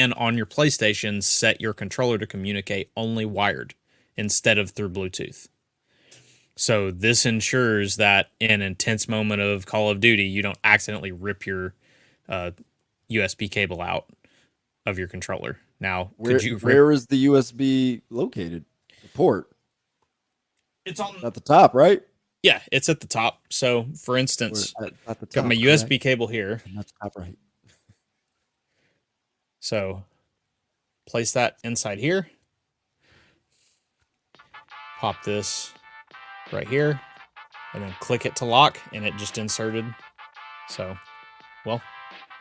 can, on your PlayStation, set your controller to communicate only wired instead of through Bluetooth. So this ensures that in an intense moment of Call of Duty, you don't accidentally rip your USB cable out of your controller. Now, where is the USB located? The port. It's on at the top, right? Yeah, it's at the top. So, for instance, at the top, got my USB cable here. That's top right. So, place that inside here. Pop this right here, and then click it to lock, and it just inserted. So, well,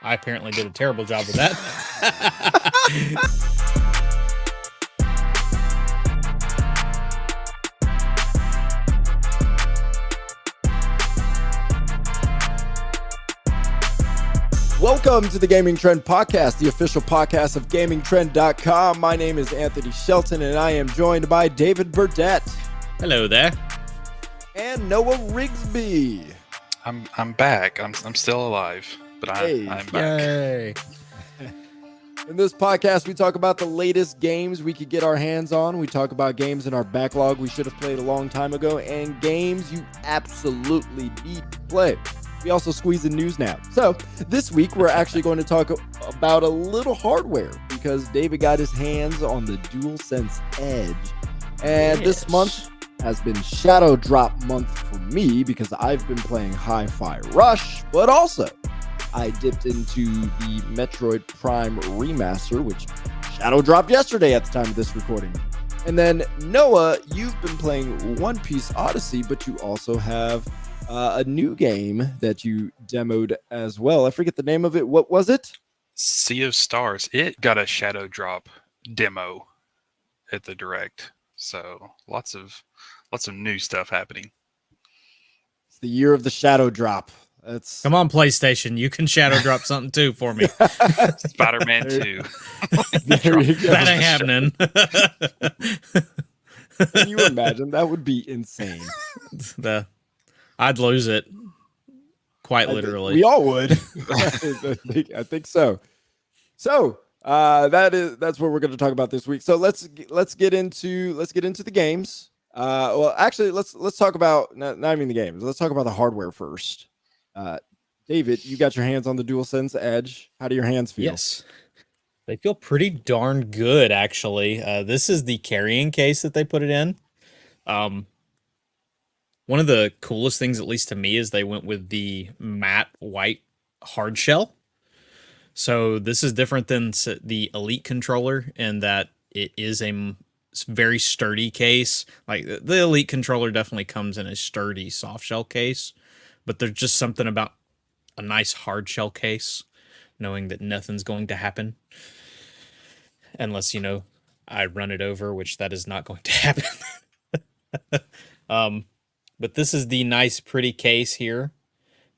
I apparently did a terrible job with that. Welcome to the Gaming Trend Podcast, the official podcast of GamingTrend.com. My name is Anthony Shelton, and I am joined by David Burdett. Hello there. And Noah Rigsby. I'm back. I'm still alive, but I'm back. Yay. In this podcast, we talk about the latest games we could get our hands on. We talk about games in our backlog we should have played a long time ago, and games you absolutely need to play. We also squeeze in news now. So this week, we're actually going to talk about a little hardware because David got his hands on the DualSense Edge. And This month has been Shadow Drop month for me because I've been playing Hi-Fi Rush, but also I dipped into the Metroid Prime Remastered, which Shadow dropped yesterday at the time of this recording. And then Noah, you've been playing One Piece Odyssey, but you also have a new game that you demoed as well. I forget the name of it. What was it? Sea of Stars. It got a Shadow Drop demo at the Direct. So lots of new stuff happening. It's the year of the Shadow Drop. Come on, PlayStation. You can Shadow Drop something too for me. Spider-Man 2. That ain't happening. Can you imagine? That would be insane. I'd lose it. Quite literally. We all would. I think so. So that's what we're going to talk about this week. So let's get into the games. Well, actually, let's talk about not even the games. Let's talk about the hardware first. David, you got your hands on the DualSense Edge. How do your hands feel? Yes. They feel pretty darn good, actually. This is the carrying case that they put it in. One of the coolest things, at least to me, is they went with the matte white hard shell. So this is different than the Elite controller in that it is a very sturdy case. Like the Elite controller definitely comes in a sturdy soft shell case, but there's just something about a nice hard shell case, knowing that nothing's going to happen unless, I run it over, which that is not going to happen. But this is the nice, pretty case here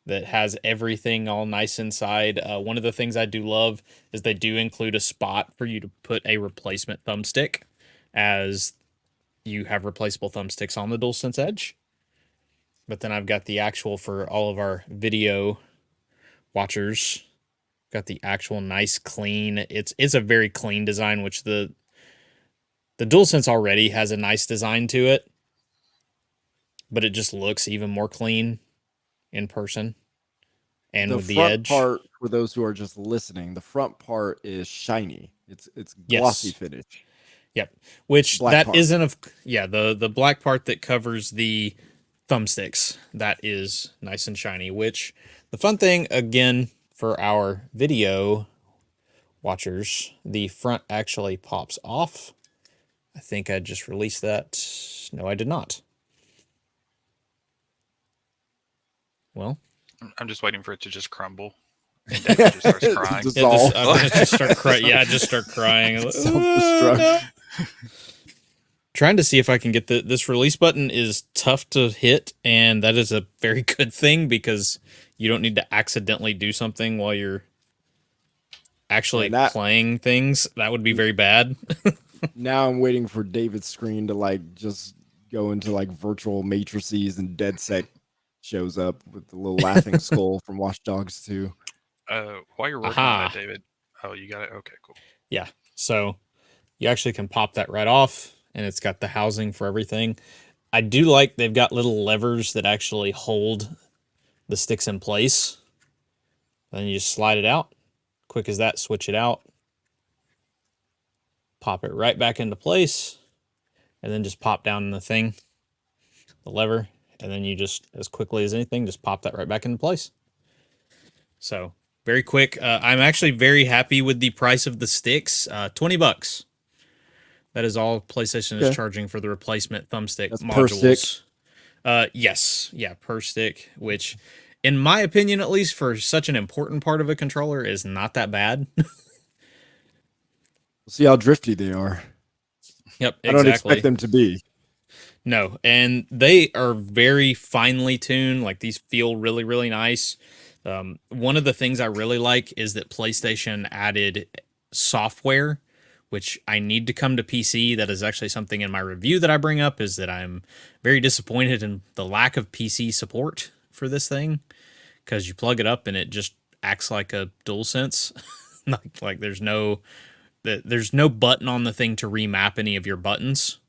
that has everything all nice inside. One of the things I do love is they do include a spot for you to put a replacement thumbstick, as you have replaceable thumbsticks on the DualSense Edge. But then I've got the actual, for all of our video watchers, got the actual nice, clean. It's a very clean design, which the DualSense already has a nice design to it, but it just looks even more clean in person. And with the Edge part, for those who are just listening, the front part is shiny. It's glossy finish. Yep. Which that isn't the black part that covers the thumbsticks, that is nice and shiny. Which the fun thing, again, for our video watchers, the front actually pops off. I think I just released that. No, I did not. Well, I'm just waiting for it to just crumble. And David just starts crying. Just start crying. No. Trying to see if I can get this release button is tough to hit, and that is a very good thing because you don't need to accidentally do something while you're actually playing things. That would be very bad. Now I'm waiting for David's screen to just go into virtual matrices, and DeadSec shows up with the little laughing skull from Watch Dogs 2. While you're working on that, David. Oh, you got it? Okay, cool. Yeah. So you actually can pop that right off, and it's got the housing for everything. I do like they've got little levers that actually hold the sticks in place. Then you just slide it out. Quick as that, switch it out. Pop it right back into place, and then just pop down the thing, the lever, and then you just, as quickly as anything, just pop that right back into place. So very quick. I'm actually very happy with the price of the sticks. $20. That is all PlayStation is Okay. charging for the replacement thumbstick That's per stick. modules. Yes, yeah, per stick, which, in my opinion, at least for such an important part of a controller, is not that bad. See how drifty they are. Yep, I don't expect exactly. them to be. No, and they are very finely tuned. Like these feel really, really nice. One of the things I really like is that PlayStation added software, which I need to come to PC. That is actually something in my review that I bring up, is that I'm very disappointed in the lack of PC support for this thing, because you plug it up and it just acts like a DualSense. like there's no button on the thing to remap any of your buttons.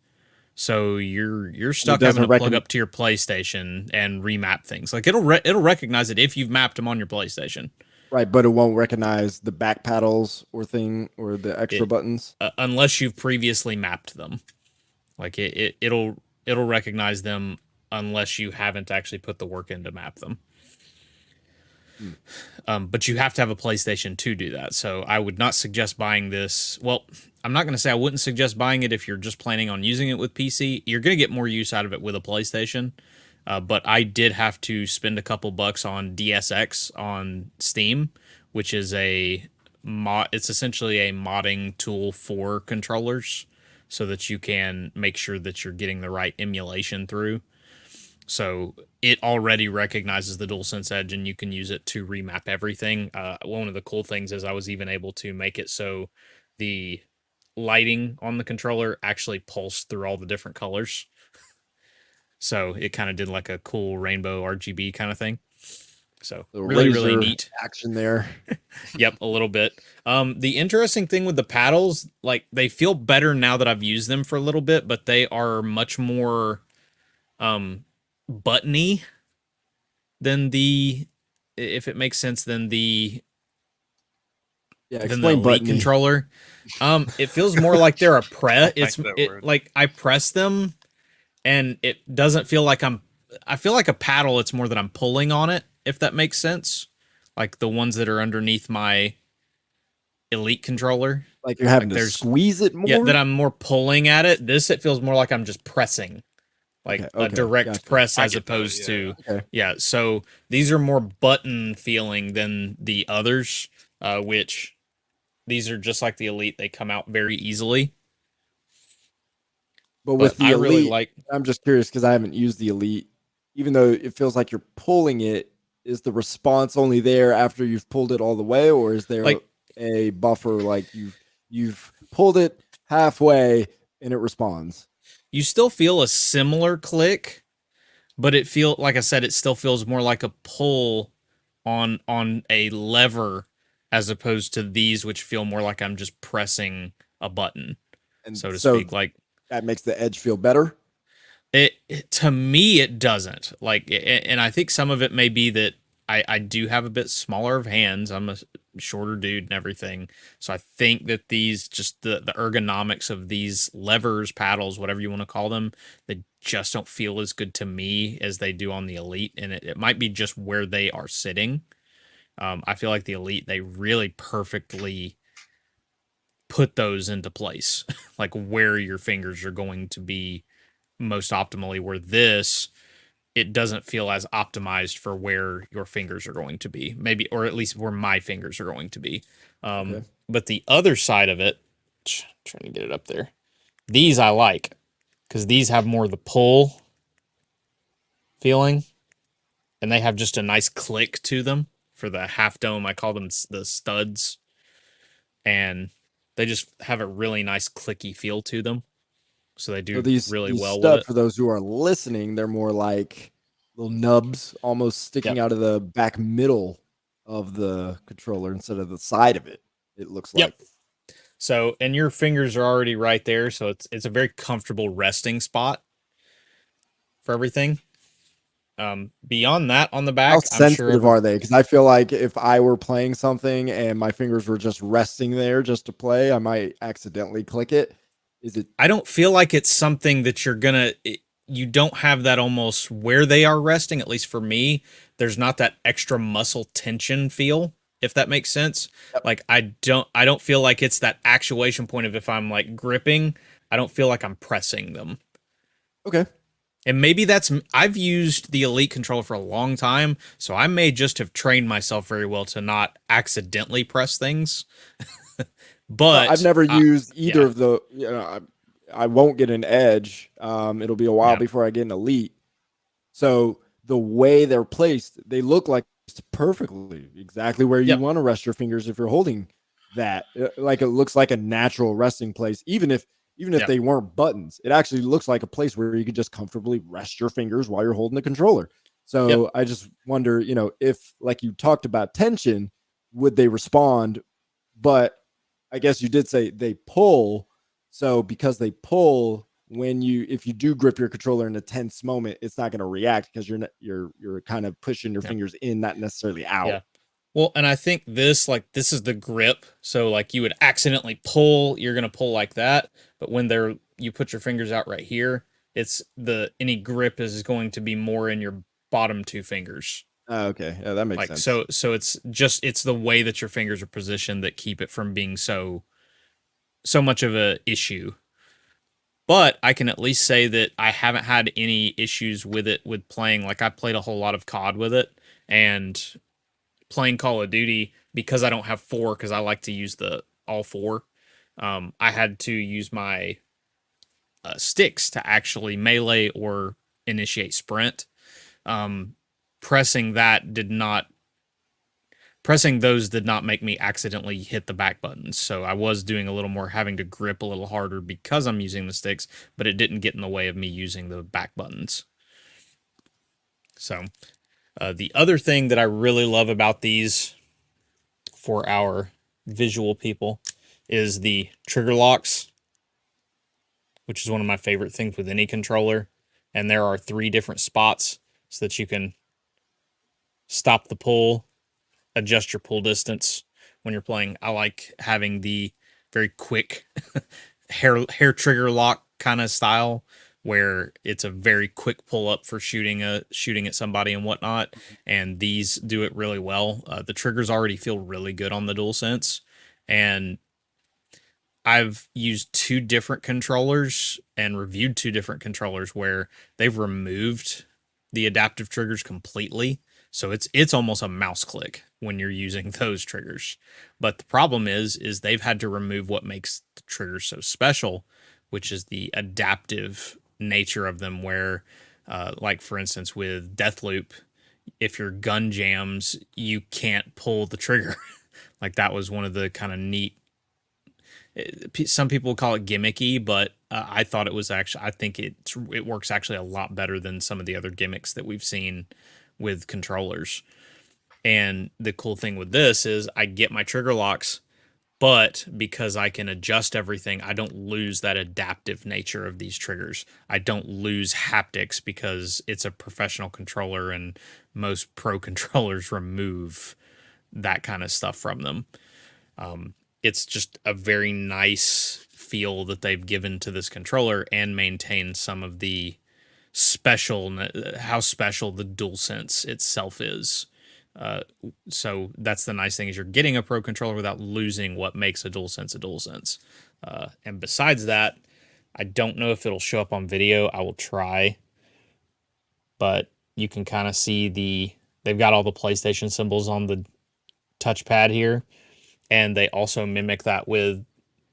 So you're And it stuck having doesn't to plug recommend. up to your PlayStation and remap things. Like it'll recognize it if you've mapped them on your PlayStation. Right, but it won't recognize the back paddles or thing or the extra It buttons. unless you've previously mapped them. Like it'll recognize them unless you haven't actually put the work in to map them. Hmm. But you have to have a PlayStation to do that. So I would not suggest buying this. Well, I'm not going to say I wouldn't suggest buying it if you're just planning on using it with PC. You're going to get more use out of it with a PlayStation. But I did have to spend a couple bucks on DSX on Steam, which is a mod. It's essentially a modding tool for controllers, so that you can make sure that you're getting the right emulation through. So it already recognizes the DualSense Edge, and you can use it to remap everything. One of the cool things is I was even able to make it so the lighting on the controller actually pulsed through all the different colors. So it kind of did like a cool rainbow RGB kind of thing. So The really, really laser neat. action there. Yep, a little bit. The interesting thing with the paddles, like they feel better now that I've used them for a little bit, but they are much more buttony than the, if it makes sense, than Yeah, than the explain Elite buttony. controller. It feels more like they're a press. I like that word. Like I press them, and it doesn't feel like I feel like a paddle. It's more that I'm pulling on it, if that makes sense. Like the ones that are underneath my Elite controller. Like you're having Like to there's, squeeze it yeah, more. that I'm more pulling at it. This, it feels more like I'm just pressing, like Okay, a okay, direct gotcha. press, I as get that, opposed yeah. to, Okay. yeah. So these are more button feeling than the others, which these are just like the Elite. They come out very easily. But But with the I really Elite, like, I'm just curious because I haven't used the Elite. Even though it feels like you're pulling it, is the response only there after you've pulled it all the way, or is there like a buffer like you've pulled it halfway and it responds? you still feel a similar click, but it feel like I said, it still feels more like a pull on a lever, as opposed to these, which feel more like I'm just pressing a button, And so to so speak. Like that makes the edge feel better. to me, it doesn't. Like, and I think some of it may be that I do have a bit smaller of hands. I'm a shorter dude and everything, so I think that these, just the ergonomics of these levers, paddles, whatever you want to call them, they just don't feel as good to me as they do on the Elite. And it might be just where they are sitting. I feel like the Elite, they really perfectly put those into place, like where your fingers are going to be most optimally. Where this, it doesn't feel as optimized for where your fingers are going to be, maybe, or at least where my fingers are going to be. Okay. But the other side of it, trying to get it up there, these I like, because these have more of the pull feeling, and they have just a nice click to them. For the half dome, I call them the studs, and they just have a really nice clicky feel to them. So they So do these really these well with studs, it. for those who are listening, they're more like little nubs almost sticking Yep. out of the back middle of the controller instead of the side of it. It looks like. Yep. So, and your fingers are already right there, so it's a very comfortable resting spot for everything. Beyond that, on the How back, I'm sure sensitive every are they? Because I feel like if I were playing something and my fingers were just resting there just to play, I might accidentally click it. Is it I don't feel like it's something that you don't have that almost where they are resting, at least for me. There's not that extra muscle tension feel, if that makes sense. Yep. Like I don't feel like it's that actuation point of if I'm like gripping, I don't feel like I'm pressing them. Okay. And maybe I've used the Elite controller for a long time, so I may just have trained myself very well to not accidentally press things. No, I've But never used either yeah, of the. I won't get an edge. It'll be a while yeah, before I get an elite. So the way they're placed, they look like it's perfectly exactly where you yep, want to rest your fingers if you're holding that. Like it looks like a natural resting place, even if yep, they weren't buttons. It actually looks like a place where you could just comfortably rest your fingers while you're holding the controller. yep. So I just wonder, if like you talked about tension, would they respond? But I guess you did say they pull. So because they pull, if you do grip your controller in a tense moment, it's not going to react because you're kind of pushing your Yeah. fingers in, not necessarily out. Yeah. Well, and I think this is the grip. So like you would accidentally pull, you're gonna pull like that. But when you put your fingers out right here, it's any grip is going to be more in your bottom two fingers. Okay, yeah, that makes Like sense. so it's the way that your fingers are positioned that keep it from being so much of a issue. But I can at least say that I haven't had any issues with it with playing. Like I played a whole lot of COD with it, and playing Call of Duty because I don't have four because I like to use the all four. I had to use my sticks to actually melee or initiate sprint. Um, pressing that did not pressing those did not make me accidentally hit the back buttons. So I was doing a little more having to grip a little harder because I'm using the sticks, but it didn't get in the way of me using the back buttons. So the other thing that I really love about these for our visual people is the trigger locks, which is one of my favorite things with any controller. And there are 3 different spots so that you can stop the pull, adjust your pull distance when you're playing. I like having the very quick hair trigger lock kind of style where it's a very quick pull up for shooting at somebody and whatnot, and these do it really well. The triggers already feel really good on the DualSense, and I've used 2 different controllers and reviewed 2 different controllers where they've removed the adaptive triggers completely. So it's almost a mouse click when you're using those triggers. But the problem is they've had to remove what makes the triggers so special, which is the adaptive nature of them. Where, like for instance, with Deathloop, if your gun jams, you can't pull the trigger. Like that was one of the kind of neat, some people call it gimmicky, but I thought it was actually, I think it works actually a lot better than some of the other gimmicks that we've seen with controllers. And the cool thing with this is I get my trigger locks, but because I can adjust everything, I don't lose that adaptive nature of these triggers. I don't lose haptics because it's a professional controller, and most pro controllers remove that kind of stuff from them. It's just a very nice feel that they've given to this controller and maintain some of the how special the DualSense itself is. So that's the nice thing, is you're getting a pro controller without losing what makes a DualSense a DualSense. And besides that, I don't know if it'll show up on video. I will try, but you can kind of see they've got all the PlayStation symbols on the touchpad here, and they also mimic that with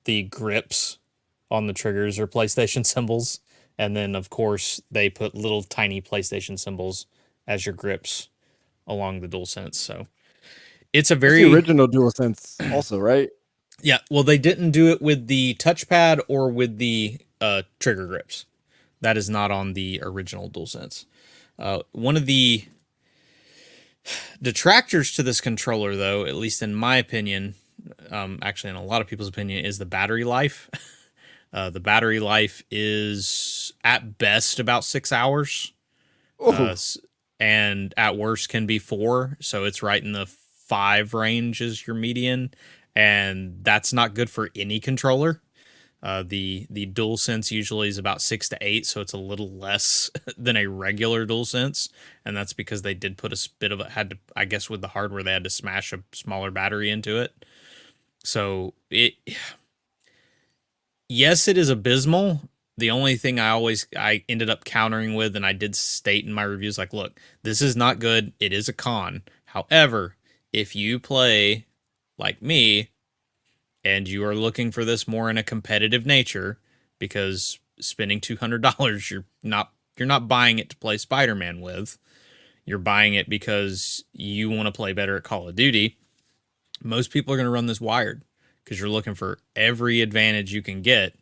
the grips on the triggers or PlayStation symbols. And then, of course, they put little tiny PlayStation symbols as your grips along the DualSense. So it's a That's the very, original DualSense, also, right? yeah. Well, they didn't do it with the touchpad or with the trigger grips. That is not on the original DualSense. One of the detractors to this controller, though, at least in my opinion, actually in a lot of people's opinion, is the battery life. The battery life is at best about 6 hours, Oh, and at worst can be 4. So it's right in the 5 range is your median, and that's not good for any controller. The DualSense usually is about 6 to 8, so it's a little less than a regular DualSense, and that's because they did put a bit of a had to, I guess, with the hardware they had to smash a smaller battery into it. So yes, it is abysmal. The only thing I ended up countering with, and I did state in my reviews, like, look, this is not good. It is a con. However, if you play like me and you are looking for this more in a competitive nature, because spending $200, you're not buying it to play Spider-Man with. You're buying it because you want to play better at Call of Duty. Most people are going to run this wired because you're looking for every advantage you can get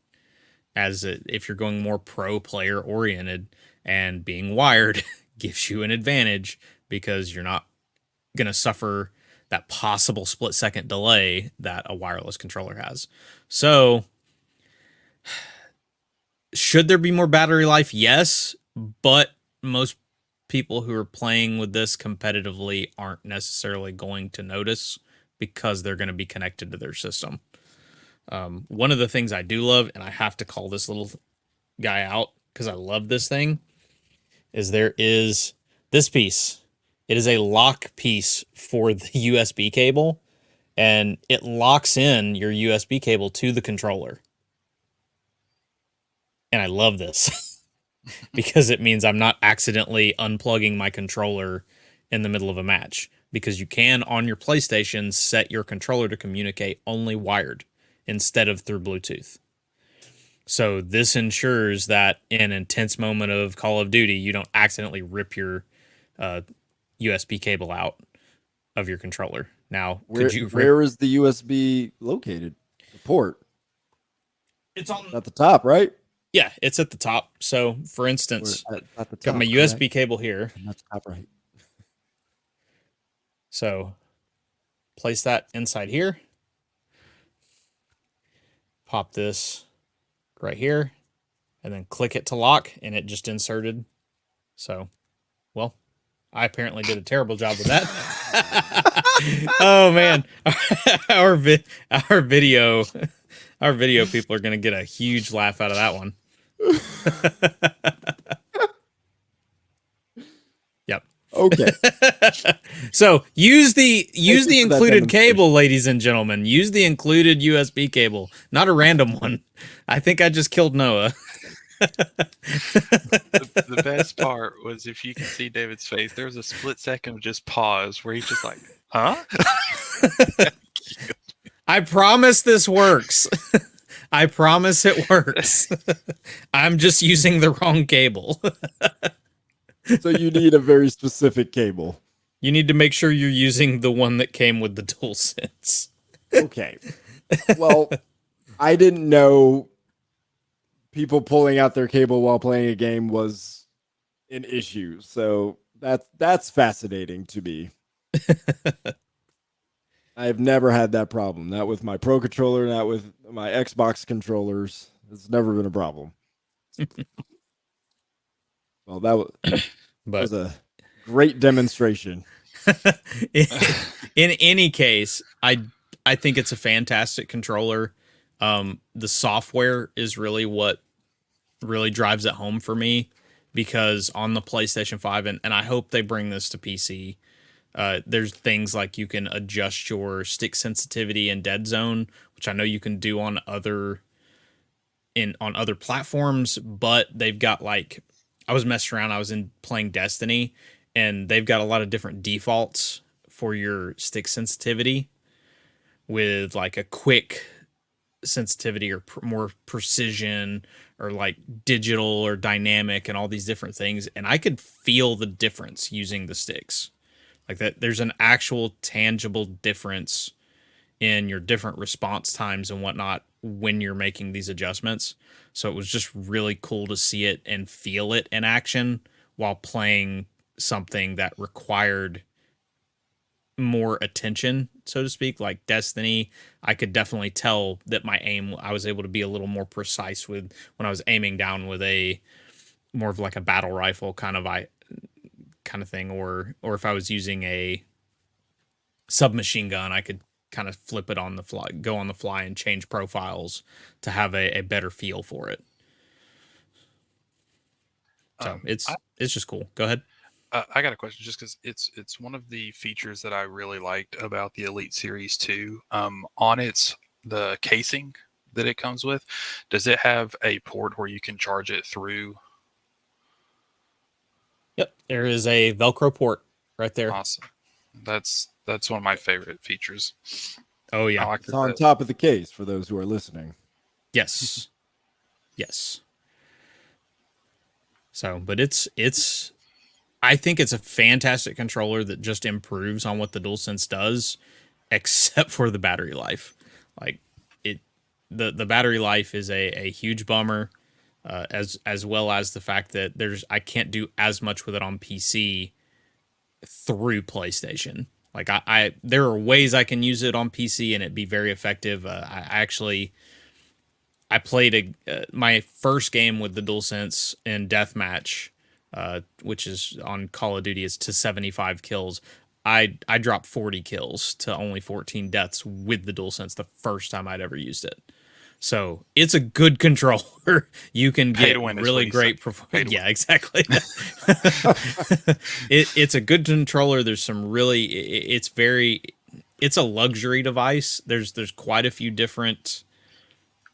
if you're going more pro player oriented, and being wired gives you an advantage because you're not going to suffer that possible split second delay that a wireless controller has. So, should there be more battery life? Yes, but most people who are playing with this competitively aren't necessarily going to notice because they're going to be connected to their system. One of the things I do love, and I have to call this little guy out because I love this thing, is there is this piece. It is a lock piece for the USB cable, and it locks in your USB cable to the controller. And I love this because it means I'm not accidentally unplugging my controller in the middle of a match, because you can on your PlayStation set your controller to communicate only wired instead of through Bluetooth. So this ensures that in an intense moment of Call of Duty, you don't accidentally rip your USB cable out of your controller. Now, where is the USB located? The port. It's on at the top, right? Yeah, it's at the top. So, for instance, at the top, got my USB cable here. That's top right. So, place that inside here. Pop this right here, and then click it to lock, and it just inserted. So, well, I apparently did a terrible job with that. Oh man, our video people are gonna get a huge laugh out of that one. Yep. Okay. So use the included demonstration. cable, ladies and gentlemen. Use the included USB cable, not a random one. I think I just killed Noah. The best part was, if you can see David's face, there was a split second of just pause where he's just like, huh? I promise this works. I promise it works. I'm just using the wrong cable. So you need a very specific cable. You need to make sure you're using the one that came with the DualSense. Okay. Well, I didn't know people pulling out their cable while playing a game was an issue. So that's fascinating to me. I've never had that problem. Not with my Pro controller, not with my Xbox controllers. It's never been a problem. Well, that was a great demonstration. In any case, I think it's a fantastic controller. The software is really what really drives it home for me, because on the PlayStation 5, and I hope they bring this to PC, there's things like you can adjust your stick sensitivity and dead zone, which I know you can do on other platforms, but they've got, like, I was messing around, I was playing Destiny, and they've got a lot of different defaults for your stick sensitivity, with like a quick sensitivity or more precision, or like digital or dynamic, and all these different things. And I could feel the difference using the sticks. Like that, there's an actual tangible difference in your different response times and whatnot when you're making these adjustments. So it was just really cool to see it and feel it in action while playing something that required more attention, so to speak. Like Destiny, I could definitely tell that my aim, I was able to be a little more precise with when I was aiming down with a more of like a battle rifle kind of thing, or if I was using a submachine gun, I could kind of flip it on the fly, go on the fly, and change profiles to have a better feel for it. So Um, it's just cool. Go ahead. I got a question, just because it's one of the features that I really liked about the Elite Series 2. On its the casing that it comes with, does it have a port where you can charge it through? Yep, there is a Velcro port right there. Awesome. That's one of my favorite features. Oh I yeah, like It's on that. top of the case for those who are listening. yes, yes. So, but it's I think it's a fantastic controller that just improves on what the DualSense does, except for the battery life. Like it, the battery life is a huge bummer, as well as the fact that I can't do as much with it on PC through PlayStation. Like I there are ways I can use it on PC and it be very effective. I played my first game with the DualSense in Deathmatch, which is on Call of Duty, is to 75 kills. I dropped 40 kills to only 14 deaths with the DualSense the first time I'd ever used it. So it's a good controller. You can Pay get to win is really what he said. great Pay to Yeah, win. exactly. It's a good controller. There's some really it's a luxury device. There's quite a few different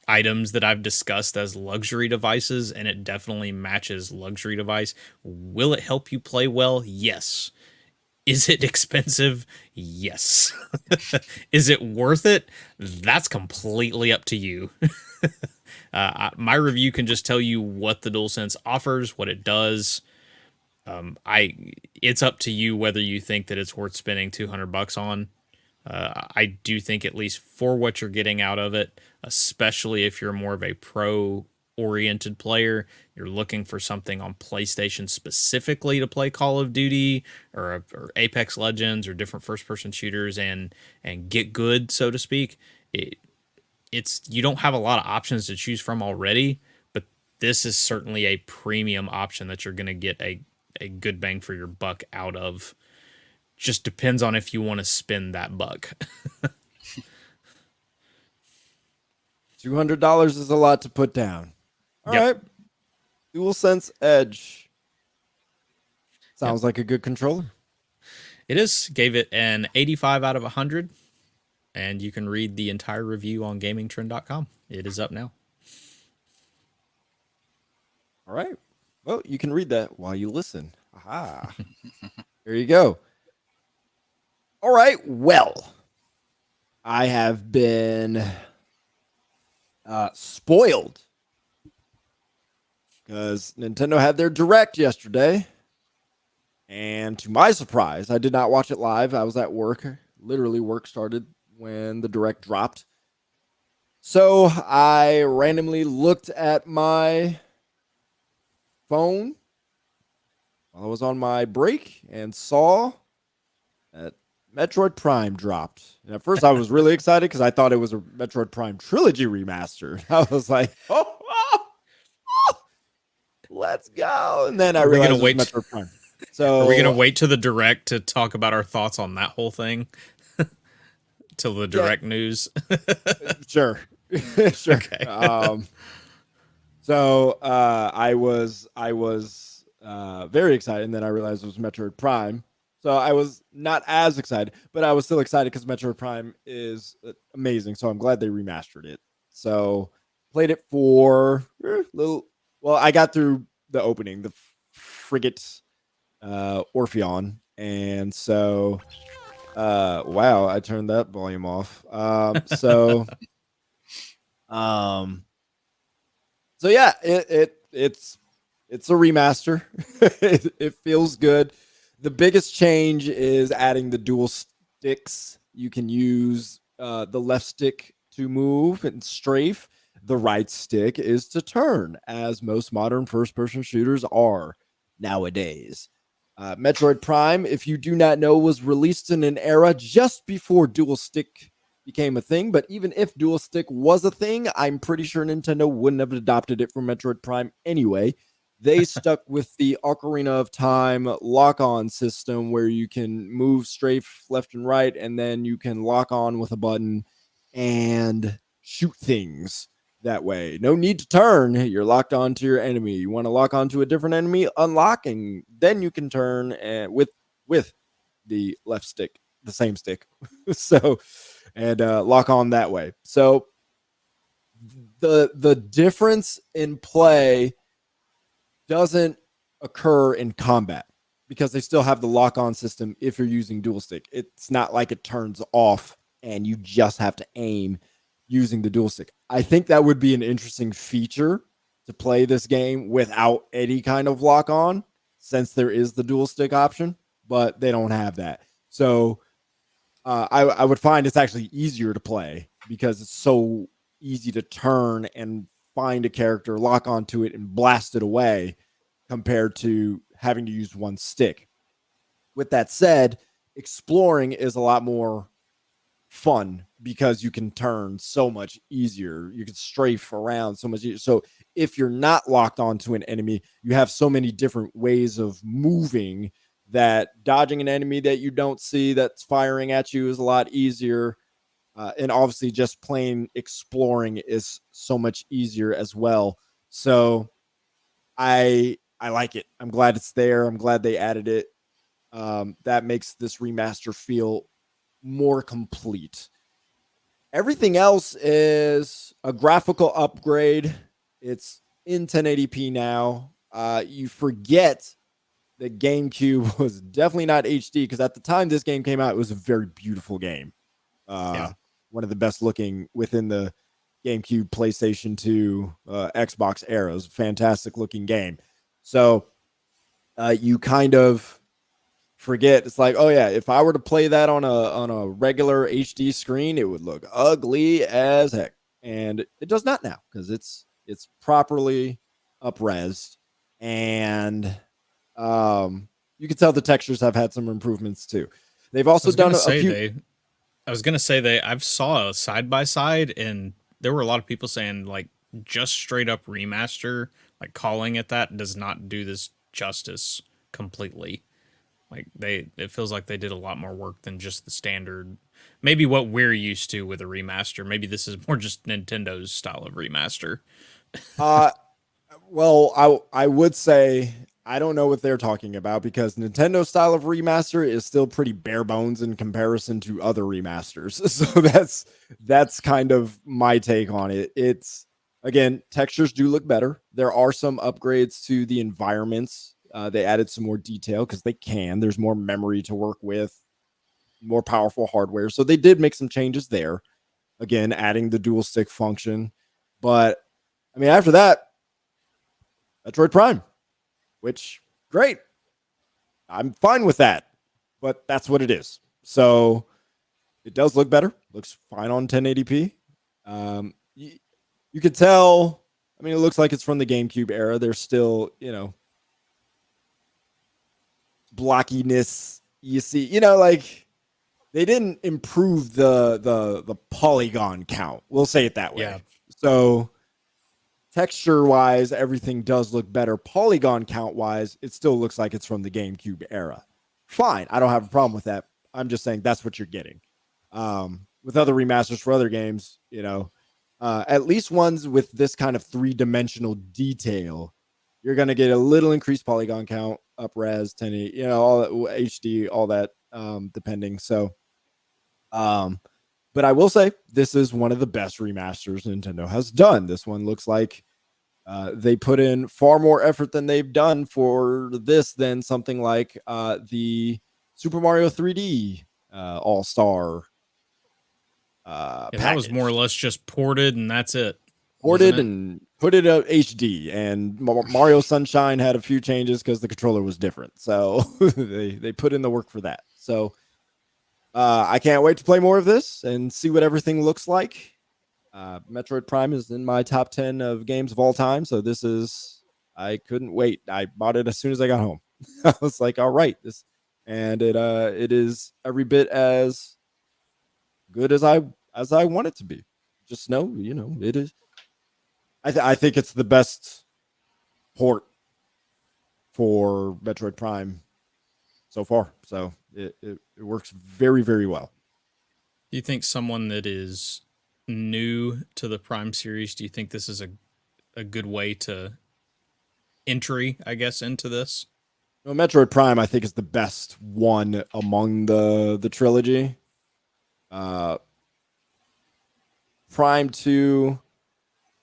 items that I've discussed as luxury devices, and it definitely matches luxury device. Will it help you play well? Yes. Is it expensive? Yes. Is it worth it? That's completely up to you. My review can just tell you what the DualSense offers, what it does. I It's up to you whether you think that it's worth spending $200 on. I do think, at least for what you're getting out of it, especially if you're more of a pro oriented player, you're looking for something on PlayStation specifically to play Call of Duty or Apex Legends or different first person shooters and get good, so to speak. It's you don't have a lot of options to choose from already, but this is certainly a premium option that you're going to get a good bang for your buck out of. Just depends on if you want to spend that buck. $200 is a lot to put down. All Yep. right. DualSense Edge. Yep. Sounds like a good controller. It is. Gave it an 85 out of 100. And you can read the entire review on gamingtrend.com. It is up now. All right. Well, you can read that while you listen. Aha. There you go. All right. Well, I have been spoiled because Nintendo had their direct yesterday. And to my surprise, I did not watch it live. I was at work. Literally, work started when the direct dropped. So I randomly looked at my phone while I was on my break and saw that Metroid Prime dropped. And at first, I was really excited because I thought it was a Metroid Prime trilogy remaster. I was like, oh, let's go. And then I Are we realized gonna it was wait? Metroid Prime. So Are we gonna wait to the direct to talk about our thoughts on that whole thing? Till the yeah, direct news. sure. Sure. Okay. I was very excited, and then I realized it was Metroid Prime. So I was not as excited, but I was still excited because Metroid Prime is amazing. So I'm glad they remastered it. So played it for little. Well, I got through the opening, the frigate Orpheon, and so wow, I turned that volume off. Um, so yeah, it's a remaster. It feels good. The biggest change is adding the dual sticks. You can use the left stick to move and strafe. The right stick is to turn, as most modern first-person shooters are nowadays. Metroid Prime, if you do not know, was released in an era just before dual stick became a thing. But even if dual stick was a thing, I'm pretty sure Nintendo wouldn't have adopted it for Metroid Prime anyway. They stuck with the Ocarina of Time lock on system where you can move strafe left and right, and then you can lock on with a button and shoot things that way. No need to turn. You're locked onto your enemy. You want to lock onto a different enemy, unlocking. Then you can turn and with the left stick, the same stick. So and lock on that way. So the difference in play doesn't occur in combat because they still have the lock on system if you're using dual stick. It's not like it turns off and you just have to aim using the dual stick. I think that would be an interesting feature to play this game without any kind of lock on, since there is the dual stick option, but they don't have that. So I would find it's actually easier to play because it's so easy to turn and find a character, lock onto it, and blast it away compared to having to use one stick. With that said, exploring is a lot more fun because you can turn so much easier. You can strafe around so much easier. So if you're not locked onto an enemy, you have so many different ways of moving that dodging an enemy that you don't see that's firing at you is a lot easier. And obviously just plain exploring is so much easier as well. So I like it. I'm glad it's there. I'm glad they added it. That makes this remaster feel more complete. Everything else is a graphical upgrade. It's in 1080p now. You forget the GameCube was definitely not HD because at the time this game came out, it was a very beautiful game. Yeah. One of the best looking within the GameCube, PlayStation 2, Xbox era. It was a fantastic looking game. So you kind of forget. It's like, oh yeah, if I were to play that on a regular HD screen, it would look ugly as heck, and it does not now because it's properly up-resed, and you can tell the textures have had some improvements too. They've also done a few. I was gonna say I've saw a side by side, and there were a lot of people saying like just straight up remaster, like calling it that, does not do this justice completely. Like it feels like they did a lot more work than just the standard. Maybe what we're used to with a remaster. Maybe this is more just Nintendo's style of remaster. Uh, well, I would say I don't know what they're talking about because Nintendo's style of remaster is still pretty bare bones in comparison to other remasters. So that's kind of my take on it. It's again, textures do look better. There are some upgrades to the environments. They added some more detail because they can. There's more memory to work with, more powerful hardware. So they did make some changes there. Again, adding the dual stick function. But I mean, after that, Metroid Prime, which great. I'm fine with that. But that's what it is. So it does look better. Looks fine on 1080p. You could tell. I mean, it looks like it's from the GameCube era. There's still, blockiness you see, like they didn't improve the polygon count, we'll say it that way. Yeah. So texture wise everything does look better. Polygon count wise it still looks like it's from the GameCube era. Fine, I don't have a problem with that. I'm just saying that's what you're getting. With other remasters for other games, at least ones with this kind of three-dimensional detail, you're going to get a little increased polygon count, up res, 1080, all that, HD, all that, depending. So, but I will say this is one of the best remasters Nintendo has done. This one looks like they put in far more effort than they've done for this than something like the Super Mario 3D All-Star That was more or less just ported, and that's it. Ported and put it up HD, and Mario Sunshine had a few changes because the controller was different. So they put in the work for that. So I can't wait to play more of this and see what everything looks like. Metroid Prime is in my top 10 of games of all time. So I couldn't wait. I bought it as soon as I got home. I was like, all right, this, and it is every bit as good as I want it to be. Just know, it is. I think it's the best port for Metroid Prime so far. So it works very, very well. Do you think someone that is new to the Prime series, do you think this is a good way to entry, I guess, into this? Metroid Prime, I think, is the best one among the trilogy. Uh, Prime 2,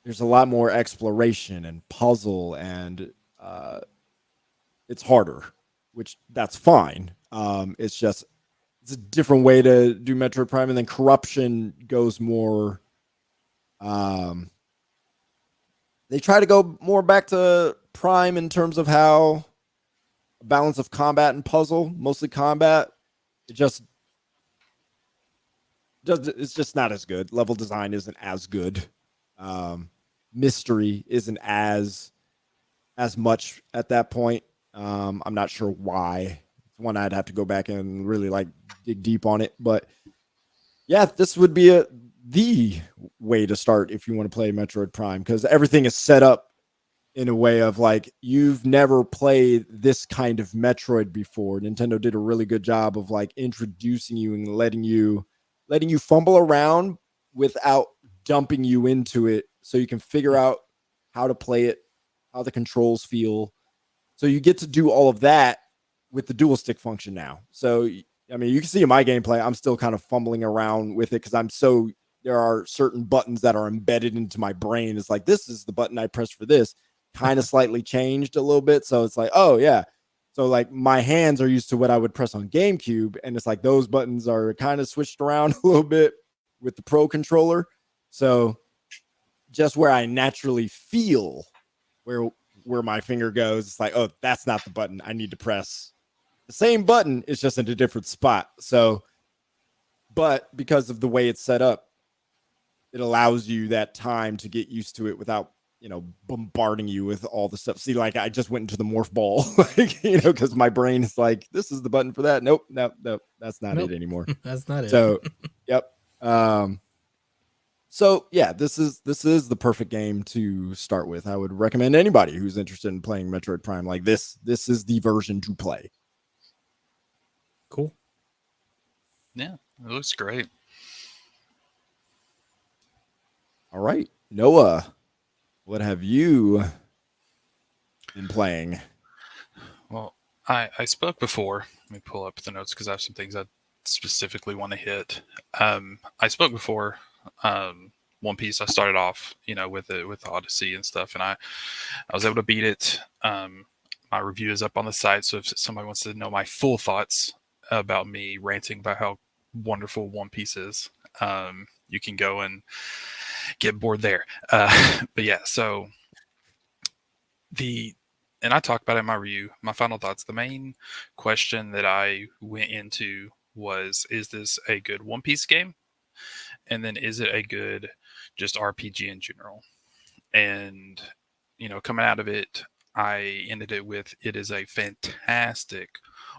there's a lot more exploration and puzzle, and it's harder, which that's fine. It's just it's a different way to do Metroid Prime, and then Corruption goes more. Um, they try to go more back to Prime in terms of how a balance of combat and puzzle, mostly combat. It just it's just not as good. Level design isn't as good. Um, Mystery isn't as much at that point. I'm not sure why. It's one I'd have to go back and really like dig deep on it. But yeah, this would be the way to start if you want to play Metroid Prime, because everything is set up in a way of like you've never played this kind of Metroid before. Nintendo did a really good job of like introducing you and letting you fumble around without dumping you into it so you can figure out how to play it, how the controls feel. So you get to do all of that with the dual stick function now. So I mean, you can see in my gameplay, I'm still kind of fumbling around with it because there are certain buttons that are embedded into my brain. It's like, this is the button I press for this, kind of slightly changed a little bit. So it's like, oh yeah. So like my hands are used to what I would press on GameCube. And it's like those buttons are kind of switched around a little bit with the Pro controller. So just where I naturally feel where where my finger goes, it's like, oh, that's not the button I need to press. The same button is just in a different spot. So, but because of the way it's set up, it allows you that time to get used to it without, bombarding you with all the stuff. See, like I just went into the morph ball, like, because my brain is like, this is the button for that. Nope, nope, nope, that's not Nope, it anymore. that's not it. So, yep. So yeah, this is the perfect game to start with. I would recommend anybody who's interested in playing Metroid Prime like this. This is the version to play. Cool. Yeah, it looks great. All right, Noah, what have you been playing? Well, I spoke before. Let me pull up the notes because I have some things I specifically want to hit. I spoke before. One Piece. I started off, with Odyssey and stuff, and I was able to beat it. My review is up on the site, so if somebody wants to know my full thoughts about me ranting about how wonderful One Piece is, you can go and get bored there. But yeah, so the and I talked about it in my review. My final thoughts. The main question that I went into was, is this a good One Piece game? And then is it a good just RPG in general? And coming out of it, I ended it with, it is a fantastic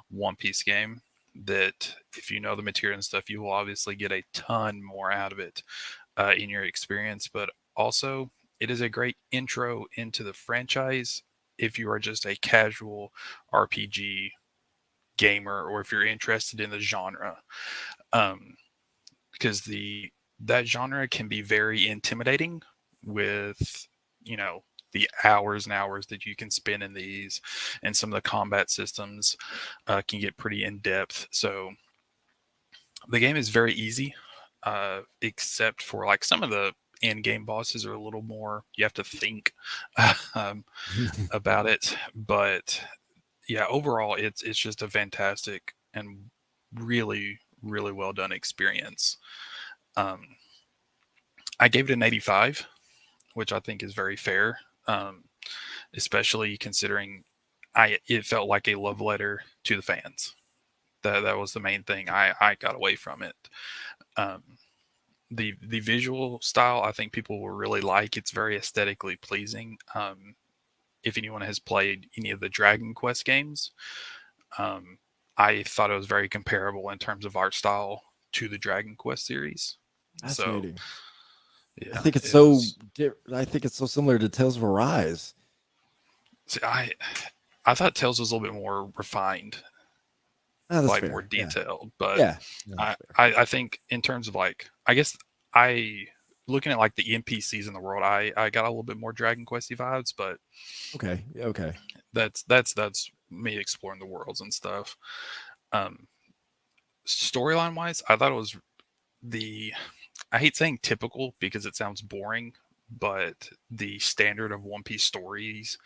One Piece game that if you know the material and stuff, you will obviously get a ton more out of it in your experience. But also, it is a great intro into the franchise if you are just a casual RPG gamer or if you're interested in the genre. Because that genre can be very intimidating with, the hours and hours that you can spend in these, and some of the combat systems can get pretty in depth. So the game is very easy, except for like some of the end game bosses are a little more, you have to think um, about it. But yeah, overall, it's just a fantastic and really, really well done experience. Um, I gave it an 85, which I think is very fair, especially considering it felt like a love letter to the fans. That was the main thing I got away from it. Um, the visual style, I think people will really like. It's very aesthetically pleasing. if anyone has played any of the Dragon Quest games, um, I thought it was very comparable in terms of art style to the Dragon Quest series. So Fascinating. I yeah, think it's it so. was. I think it's so similar to Tales of Arise. See, I thought Tales was a little bit more refined, Oh, that's like more fair. Yeah. detailed. But Yeah. Yeah, that's fair. I think in terms of like, I guess I looking at like the NPCs in the world, I got a little bit more Dragon Questy vibes, but Okay. Yeah, okay. that's me exploring the worlds and stuff. Um, Storyline wise, I thought it was the I hate saying typical because it sounds boring, but the standard of One Piece stories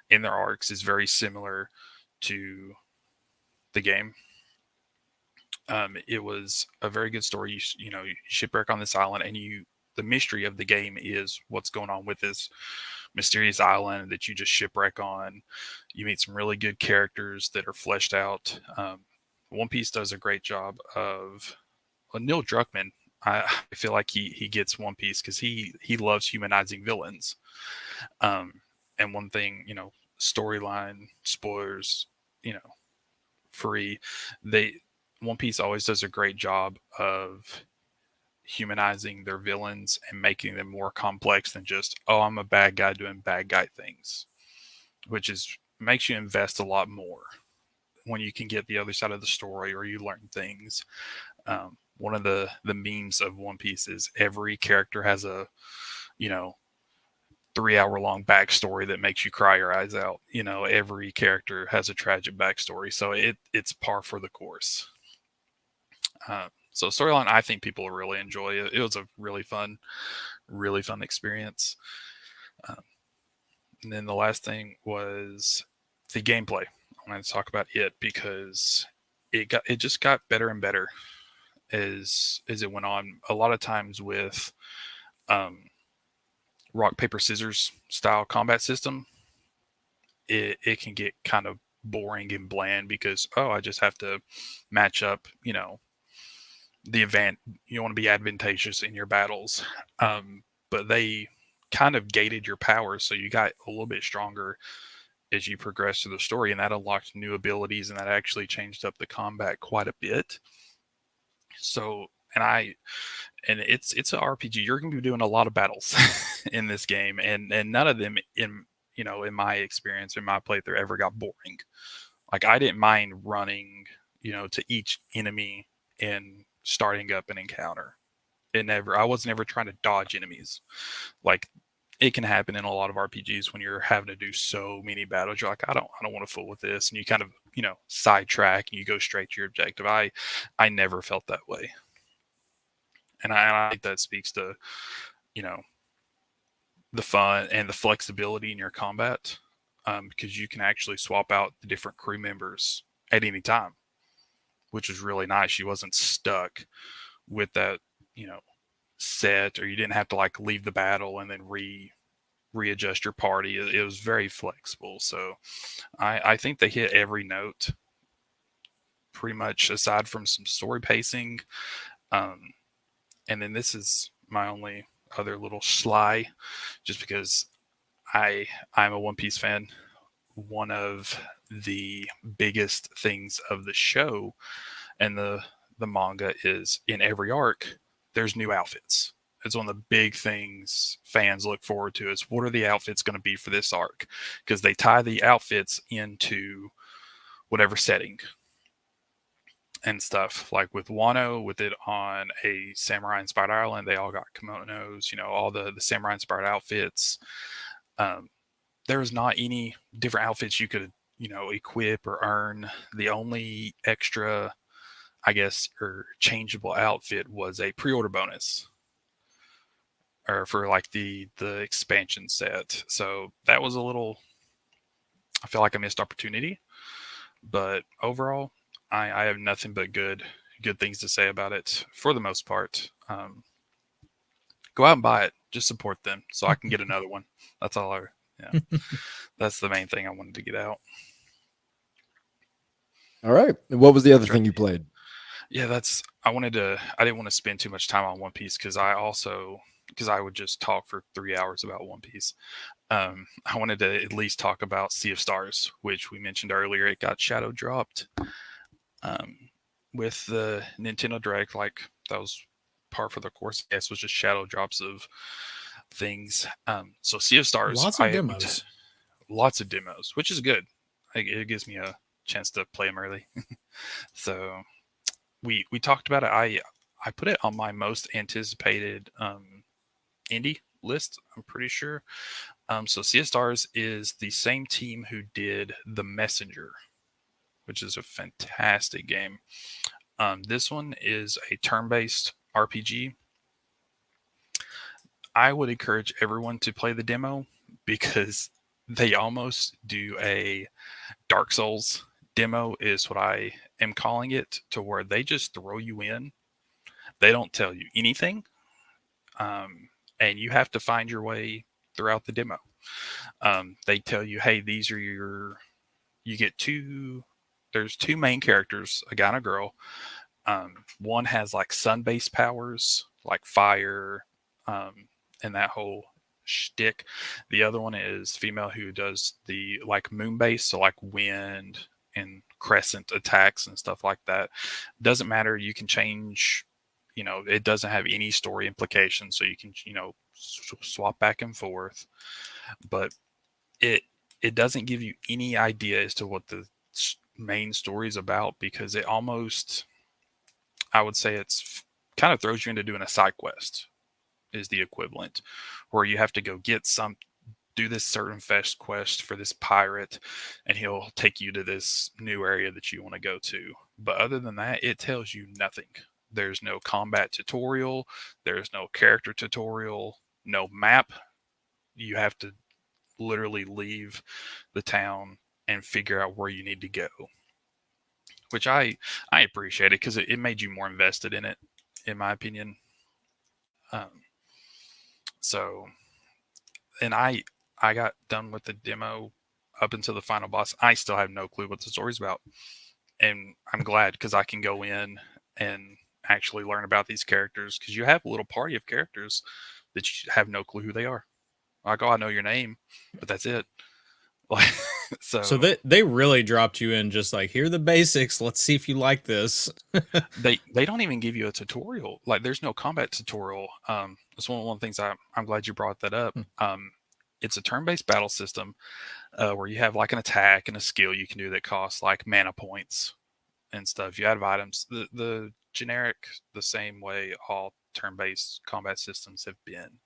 in their arcs is very similar to the game. It was a very good story. You know, you shipwreck on this island, and the mystery of the game is what's going on with this mysterious island that you just shipwreck on. You meet some really good characters that are fleshed out. One Piece does a great job of Neil Druckmann. I feel like he gets One Piece because he loves humanizing villains. Um, and one thing, you know, storyline spoilers, you know, free. They One Piece always does a great job of humanizing their villains and making them more complex than just, oh, I'm a bad guy doing bad guy things, which is makes you invest a lot more when you can get the other side of the story or you learn things. One of the memes of One Piece is every character has a, you know, 3 hour long backstory that makes you cry your eyes out. You know, every character has a tragic backstory, so it's par for the course. So storyline, I think people will really enjoy it. It was a really fun experience. Um, and then the last thing was the gameplay. I'm going to talk about it because it just got better and better as it went on. A lot of times with um, rock paper scissors style combat system, it can get kind of boring and bland because I just have to match up, you know, the event. You want to be advantageous in your battles, but they kind of gated your powers, so you got a little bit stronger as you progress through the story, and that unlocked new abilities, and that actually changed up the combat quite a bit. So, and it's an RPG. You're going to be doing a lot of battles in this game, and none of them in in my experience in my playthrough ever got boring. Like I didn't mind running, to each enemy and starting up an encounter. I was never trying to dodge enemies. Like it can happen in a lot of RPGs when you're having to do so many battles. You're like, I don't want to fool with this, and you kind of sidetrack and you go straight to your objective. I never felt that way, and I think that speaks to you know the fun and the flexibility in your combat, because you can actually swap out the different crew members at any time, which was really nice. You wasn't stuck with that, set, or you didn't have to like leave the battle and then readjust your party. It was very flexible. So I think they hit every note pretty much, aside from some story pacing. Um, and then this is my only other little sly, just because I'm a One Piece fan. One of the biggest things of the show and the manga is in every arc there's new outfits. It's one of the big things fans look forward to is what are the outfits going to be for this arc, because they tie the outfits into whatever setting and stuff. Like with Wano, with it on a samurai inspired island, they all got kimonos, all the samurai inspired outfits. Um, there was not any different outfits you could equip or earn. The only extra, I guess, or changeable outfit was a pre-order bonus, or for like the expansion set. So that was a little, I feel like a missed opportunity. But overall, I have nothing but good things to say about it for the most part. Go out and buy it. Just support them so I can get another one. That's all yeah. That's the main thing I wanted to get out. All right. And what was the other Sure. thing you played? Yeah, I didn't want to spend too much time on One Piece because because I would just talk for 3 hours about One Piece. I wanted to at least talk about Sea of Stars, which we mentioned earlier. It got shadow dropped um, with the Nintendo Direct. Like that was par for the course. I guess was just shadow drops of things. So Sea of Stars, Lots of demos. lots of demos, which is good. It gives me a chance to play them early. So we talked about it. I put it on my most anticipated indie list. I'm pretty sure. So Sea of Stars is the same team who did The Messenger, which is a fantastic game. This one is a turn-based RPG. I would encourage everyone to play the demo because they almost do a Dark Souls demo, is what I am calling it, to where they just throw you in. They don't tell you anything, and you have to find your way throughout the demo. They tell you, hey, these are your. You get two. There's two main characters, a guy and a girl. One has like sun-based powers, like fire, and that whole shtick. The other one is female who does the like moon-based, so like wind and crescent attacks and stuff like that. Doesn't matter. You can change. It doesn't have any story implications, so you can swap back and forth. But it doesn't give you any idea as to what the main story is about, because it almost, I would say, it's kind of throws you into doing a side quest is the equivalent, where you have to go do this certain fest quest for this pirate, and he'll take you to this new area that you want to go to. But other than that, it tells you nothing. There's no combat tutorial. There's no character tutorial. No map. You have to literally leave the town and figure out where you need to go, which I appreciate it because it made you more invested in it, in my opinion. Um, so, and I got done with the demo up until the final boss. I still have no clue what the story's about, and I'm glad because I can go in and actually learn about these characters, because you have a little party of characters that you have no clue who they are. Like, oh, I know your name, but that's it. Like, So they really dropped you in just like, here are the basics. Let's see if you like this. they don't even give you a tutorial. Like, there's no combat tutorial. That's one of the things I'm glad you brought that up. It's a turn-based battle system where you have like an attack and a skill you can do that costs like mana points and stuff. You have items. The generic, the same way all turn-based combat systems have been.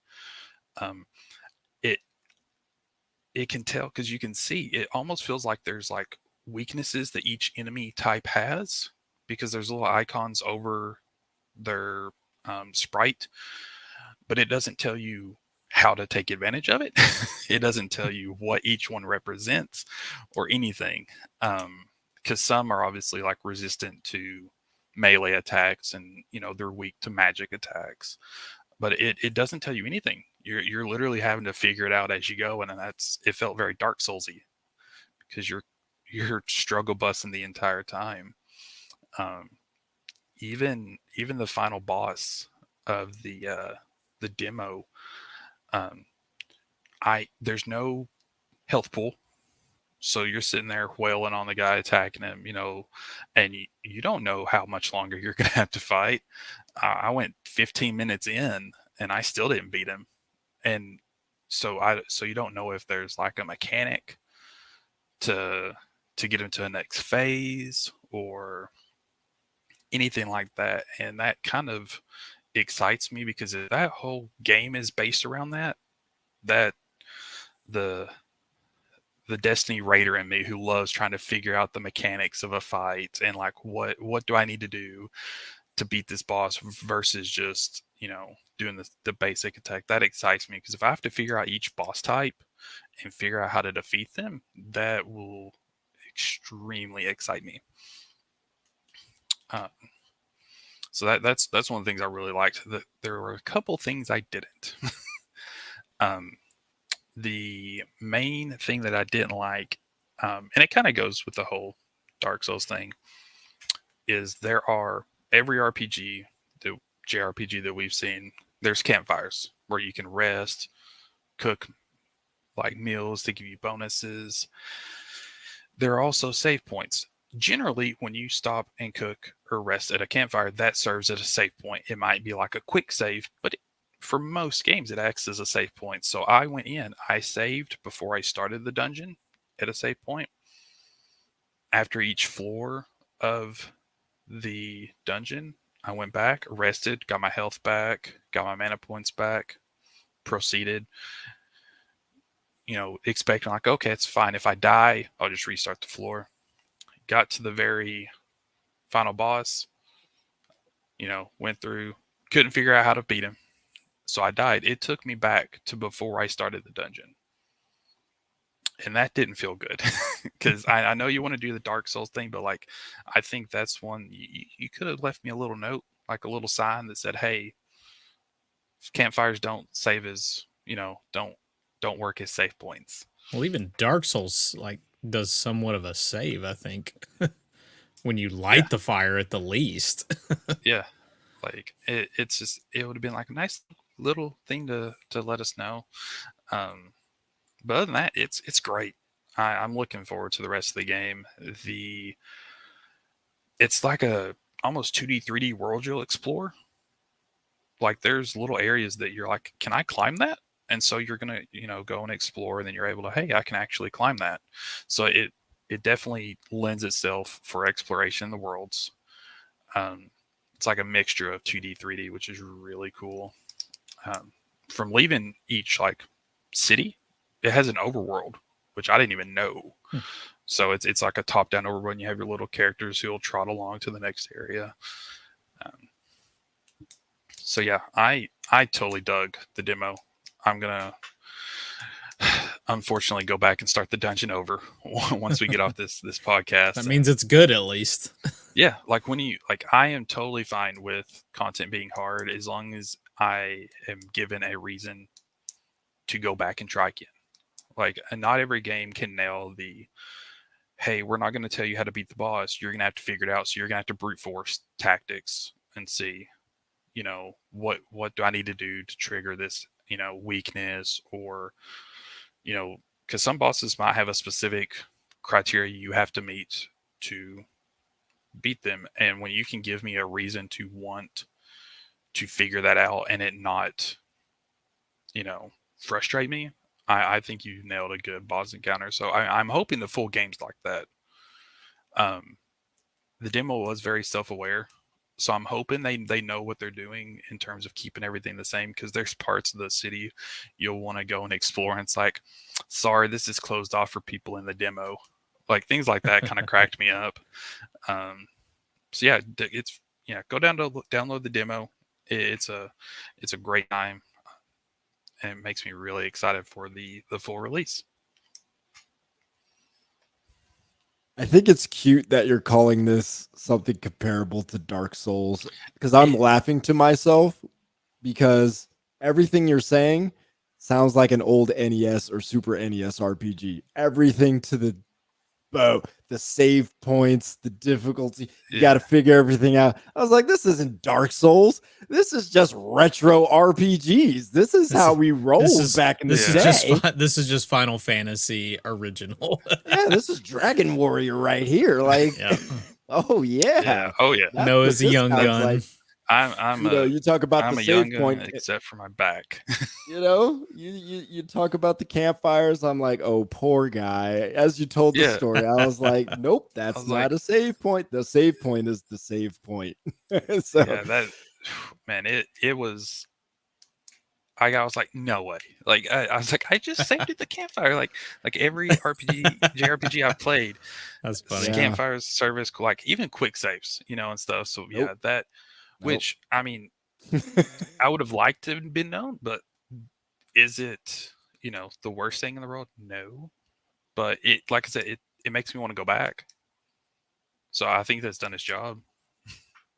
It it can tell, because you can see it almost feels like there's like weaknesses that each enemy type has, because there's little icons over their sprite, but it doesn't tell you how to take advantage of it. It doesn't tell you what each one represents or anything, because some are obviously like resistant to melee attacks, and they're weak to magic attacks, but it doesn't tell you anything. You're literally having to figure it out as you go, and it felt very Dark Soulsy, because you're struggle busting the entire time. Even the final boss of the demo, there's no health pool, so you're sitting there wailing on the guy attacking him, and you don't know how much longer you're gonna have to fight. I went 15 minutes in, and I still didn't beat him, and so you don't know if there's like a mechanic to get into the next phase or anything like that, and that kind of excites me, because if that whole game is based around that the Destiny Raider in me, who loves trying to figure out the mechanics of a fight and like what do I need to do to beat this boss versus just doing the basic attack, that excites me, because if I have to figure out each boss type and figure out how to defeat them, that will extremely excite me. So that's one of the things I really liked. There were a couple things I didn't. The main thing that I didn't like, and it kind of goes with the whole Dark Souls thing, is every RPG, the JRPG that we've seen, there's campfires. where you can rest, cook like meals to give you bonuses. There are also save points. Generally, when you stop and cook or rest at a campfire, that serves as a save point. It might be like a quick save, but for most games, it acts as a save point. So I went in, I saved before I started the dungeon at a save point. After each floor of the dungeon, I went back, rested, got my health back, got my mana points back, proceeded, expecting like, okay, it's fine. If I die, I'll just restart the floor. Got to the very final boss, went through, couldn't figure out how to beat him. So I died. It took me back to before I started the dungeon. And that didn't feel good because I know you want to do the Dark Souls thing, but like, I think that's one you could have left me a little note, like a little sign that said, hey, campfires don't save as, don't work as save points. Well, even Dark Souls like does somewhat of a save, I think, when you light the fire at the least. Yeah. Like it's just, it would have been like a nice little thing to let us know. But other than that, it's great. I'm looking forward to the rest of the game. It's like a almost 2D, 3D world you'll explore. Like there's little areas that you're like, can I climb that? And so you're gonna, go and explore, and then you're able to, hey, I can actually climb that. So it definitely lends itself for exploration in the worlds. It's like a mixture of 2D, 3D, which is really cool. From leaving each like city, it has an overworld, which I didn't even know. So it's like a top-down overworld, and you have your little characters who will trot along to the next area. So yeah, I totally dug the demo. I'm gonna unfortunately go back and start the dungeon over once we get off this podcast. That means it's good at least. Yeah, like I am totally fine with content being hard as long as I am given a reason to go back and try again. Like, and not every game can nail the, hey, we're not going to tell you how to beat the boss. You're going to have to figure it out. So you're going to have to brute force tactics and see, what do I need to do to trigger this, weakness, or, because some bosses might have a specific criteria you have to meet to beat them. And when you can give me a reason to want to figure that out and it not, frustrate me, I think you nailed a good boss encounter. So I'm hoping the full game's like that. The demo was very self-aware, so I'm hoping they know what they're doing in terms of keeping everything the same, because there's parts of the city you'll want to go and explore, and it's like, sorry, this is closed off for people in the demo. Like things like that kind of cracked me up. So yeah, go down to download the demo. It's a great time, and it makes me really excited for the full release. I think it's cute that you're calling this something comparable to Dark Souls, because I'm laughing to myself because everything you're saying sounds like an old NES or Super NES RPG. Everything to the save points, the difficulty, you got to figure everything out. I was like, this isn't Dark Souls. This is just retro RPGs. This is how we rolled back in the day. This is just Final Fantasy original. Yeah, this is Dragon Warrior right here. Like, yeah. Oh yeah. Oh yeah. Noah's a young gun. Like. You talk about the save point, except for my back. You talk about the campfires. I'm like, oh, poor guy. As you told the story, I was like, nope, that's not a save point. The save point is the save point. So yeah, it was. I was like, no way. Like I was like, I just saved at the campfire. Like every JRPG I've played, that's funny. Campfires service, like even quick saves, and stuff. So yeah, that. Which, I mean, I would have liked to have been known, but is it, the worst thing in the world? No. But like I said, it makes me want to go back. So I think that's done its job.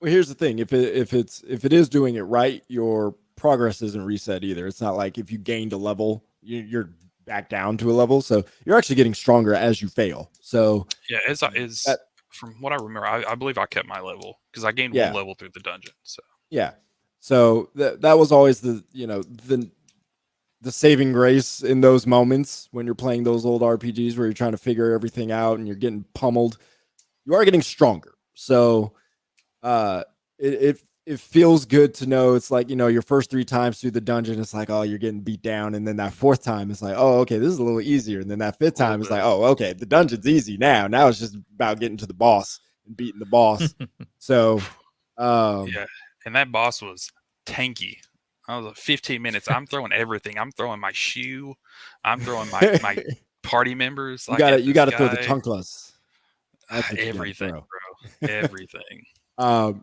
Well, here's the thing. If it is doing it right, your progress isn't reset either. It's not like if you gained a level, you're back down to a level. So you're actually getting stronger as you fail. So yeah, from what I remember, I believe I kept my level because I gained one level through the dungeon. So yeah, so that was always the the saving grace in those moments when you're playing those old RPGs where you're trying to figure everything out and you're getting pummeled. You are getting stronger. So uh it feels good to know it's like, your first three times through the dungeon, it's like, oh, you're getting beat down. And then that fourth time, it's like, oh, okay, this is a little easier. And then that fifth A little time, it's like, bit. oh, okay, the dungeon's easy now. Now it's just about getting to the boss and beating the boss. So Yeah, and that boss was tanky. I was like 15 minutes. I'm throwing everything. I'm throwing my shoe. I'm throwing my you party members like gotta at you this gotta throw the guy. chunkless. That's what you gotta Everything, throw. bro. Everything.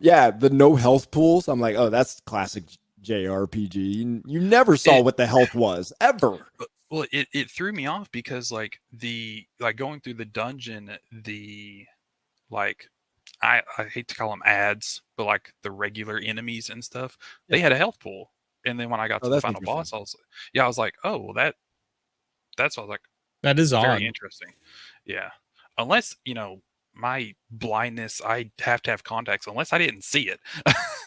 Yeah, the no health pools. I'm like, oh, that's classic JRPG. You never saw It what the health was ever. well, it threw me off because like going through the dungeon, like I hate to call them ads, but like the regular enemies and stuff, Yeah. they had a health pool. And then when I got Oh, to the that's final interesting. boss, I was like, oh, well, that's what I was like, That is very odd. interesting. Yeah. Unless, my blindness, I have to have contacts unless I didn't see it.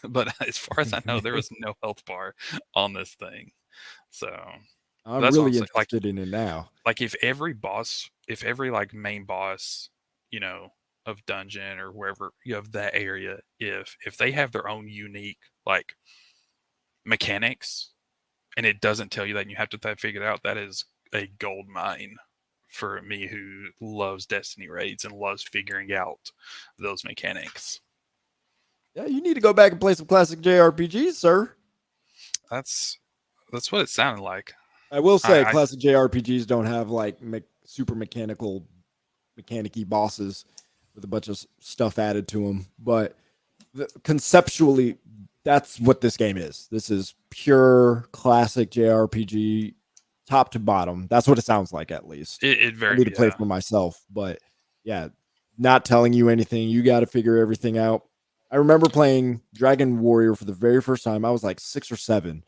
But as far as I know, there was no health bar on this thing. So I'm that's what I'm really saying. Like interested in it now. like if every like main boss, you know, of dungeon or wherever you have that area, if they have their own unique like mechanics and it doesn't tell you that and you have to figure it out, that is a gold mine for me who loves Destiny raids and loves figuring out those mechanics. Yeah, you need to go back and play some classic JRPGs, sir. That's that's what it sounded like. I will say, I classic JRPGs don't have like super mechanicky bosses with a bunch of stuff added to them, but conceptually, that's what this game is. This is pure classic JRPG, top to bottom. That's what it sounds like, at least. it I very need to play yeah. for myself, but yeah, not telling you anything. You got to figure everything out. I remember playing Dragon Warrior for the very first time. I was like 6 or 7,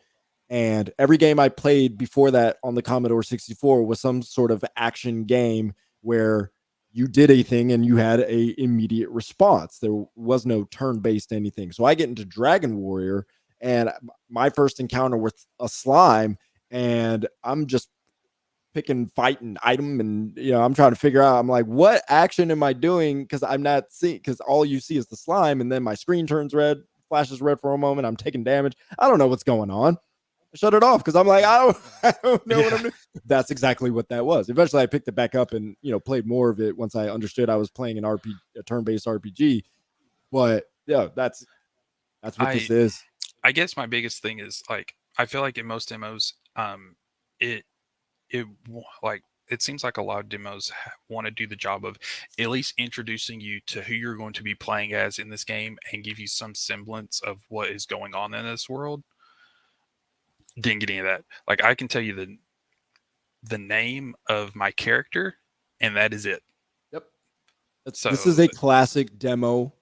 and every game I played before that on the Commodore 64 was some sort of action game where you did a thing and you had a immediate response. There was no turn-based anything. So I get into Dragon Warrior and my first encounter with a slime, and I'm just picking fight and item, and I'm trying to figure out, I'm like, what action am I doing, because I'm not seeing, because all you see is the slime, and then my screen turns red, flashes red for a moment, I'm taking damage, I don't know what's going on. I shut it off because I'm like, I don't know what I'm Yeah. doing. That's exactly what that was. Eventually I picked it back up and played more of it once I understood I was playing a turn-based RPG. But yeah, that's what I this is. I guess my biggest thing is like I feel like in most demos, it like it seems like a lot of demos want to do the job of at least introducing you to who you're going to be playing as in this game and give you some semblance of what is going on in this world. Didn't get any of that. Like I can tell you the name of my character, and that is it. Yep. This is So a classic demo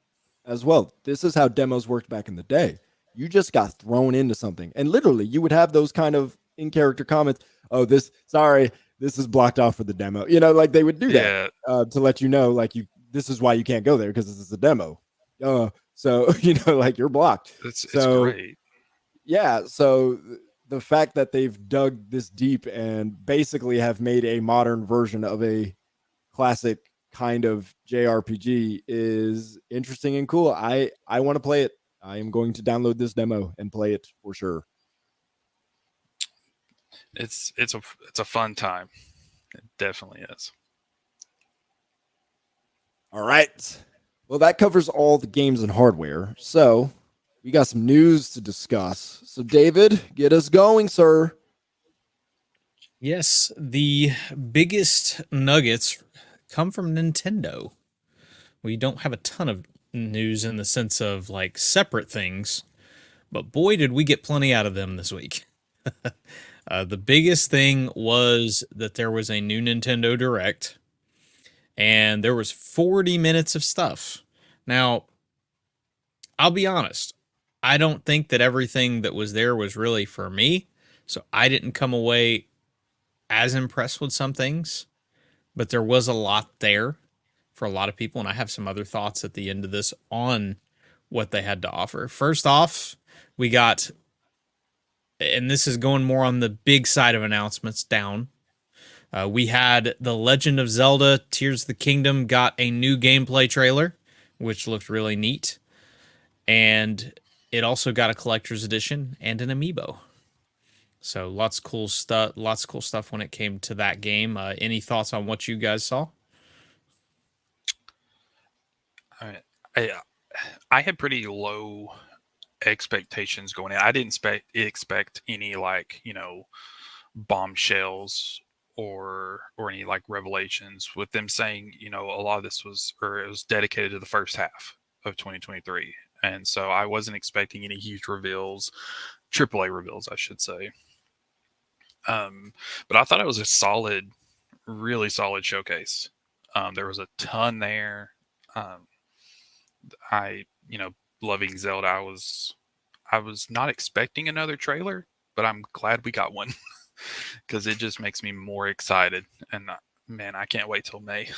as well. This is how demos worked back in the day. You just got thrown into something, and literally, you would have those kind of in character comments. Oh, this is blocked off for the demo. Like they would do that yeah, to let you know, like this is why you can't go there because this is a demo. So like you're blocked. it's So great. yeah, so the fact that they've dug this deep and basically have made a modern version of a classic kind of JRPG is interesting and cool. I want to play it. I am going to download this demo and play it for sure. It's a fun time. It definitely is. All right. Well, that covers all the games and hardware. So we got some news to discuss. So David, get us going, sir. Yes, the biggest nuggets come from Nintendo. We don't have a ton of news in the sense of like separate things, but boy, did we get plenty out of them this week. The biggest thing was that there was a new Nintendo Direct, and there was 40 minutes of stuff. Now, I'll be honest, I don't think that everything that was there was really for me, so I didn't come away as impressed with some things, but there was a lot there for a lot of people, and I have some other thoughts at the end of this on what they had to offer. First off, we got and this is going more on the big side of announcements down. We had The Legend of Zelda Tears of the Kingdom got a new gameplay trailer, which looked really neat. And it also got a collector's edition and an amiibo. So lots of cool stuff. Lots of cool stuff when it came to that game. Any thoughts on what you guys saw? I mean, I, I had pretty low expectations going in. I didn't expect any like bombshells or any like revelations with them saying a lot of this was or it was dedicated to the first half of 2023, and so I wasn't expecting any huge reveals, AAA reveals, I should say. But I thought it was a solid, really solid showcase. There was a ton there. Um, I, loving Zelda, I was not expecting another trailer, but I'm glad we got one because it just makes me more excited. And man, I can't wait till May.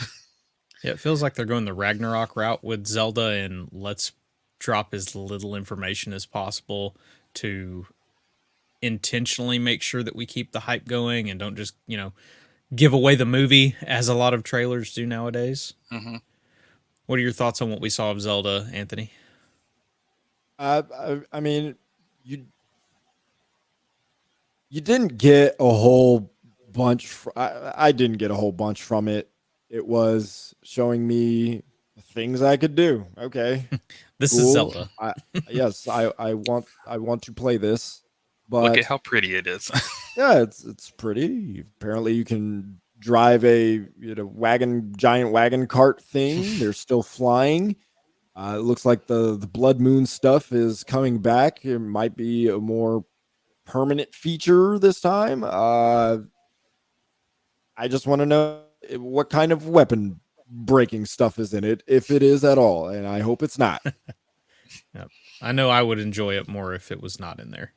Yeah, it feels like they're going the Ragnarok route with Zelda, and let's drop as little information as possible to intentionally make sure that we keep the hype going and don't just, give away the movie as a lot of trailers do nowadays. hmm What are your thoughts on what we saw of Zelda, Anthony? I mean, you you didn't get a whole bunch. I didn't get a whole bunch from it. It was showing me things I could do. Okay, This is cool. Zelda. Yes, I want to play this, Look at but how pretty it is. yeah, it's pretty. Apparently, you can drive a giant wagon cart thing. They're still flying. It looks like the Blood Moon stuff is coming back. It might be a more permanent feature this time. I just want to know what kind of weapon breaking stuff is in it, if it is at all, and I hope it's not. Yep. I know I would enjoy it more if it was not in there.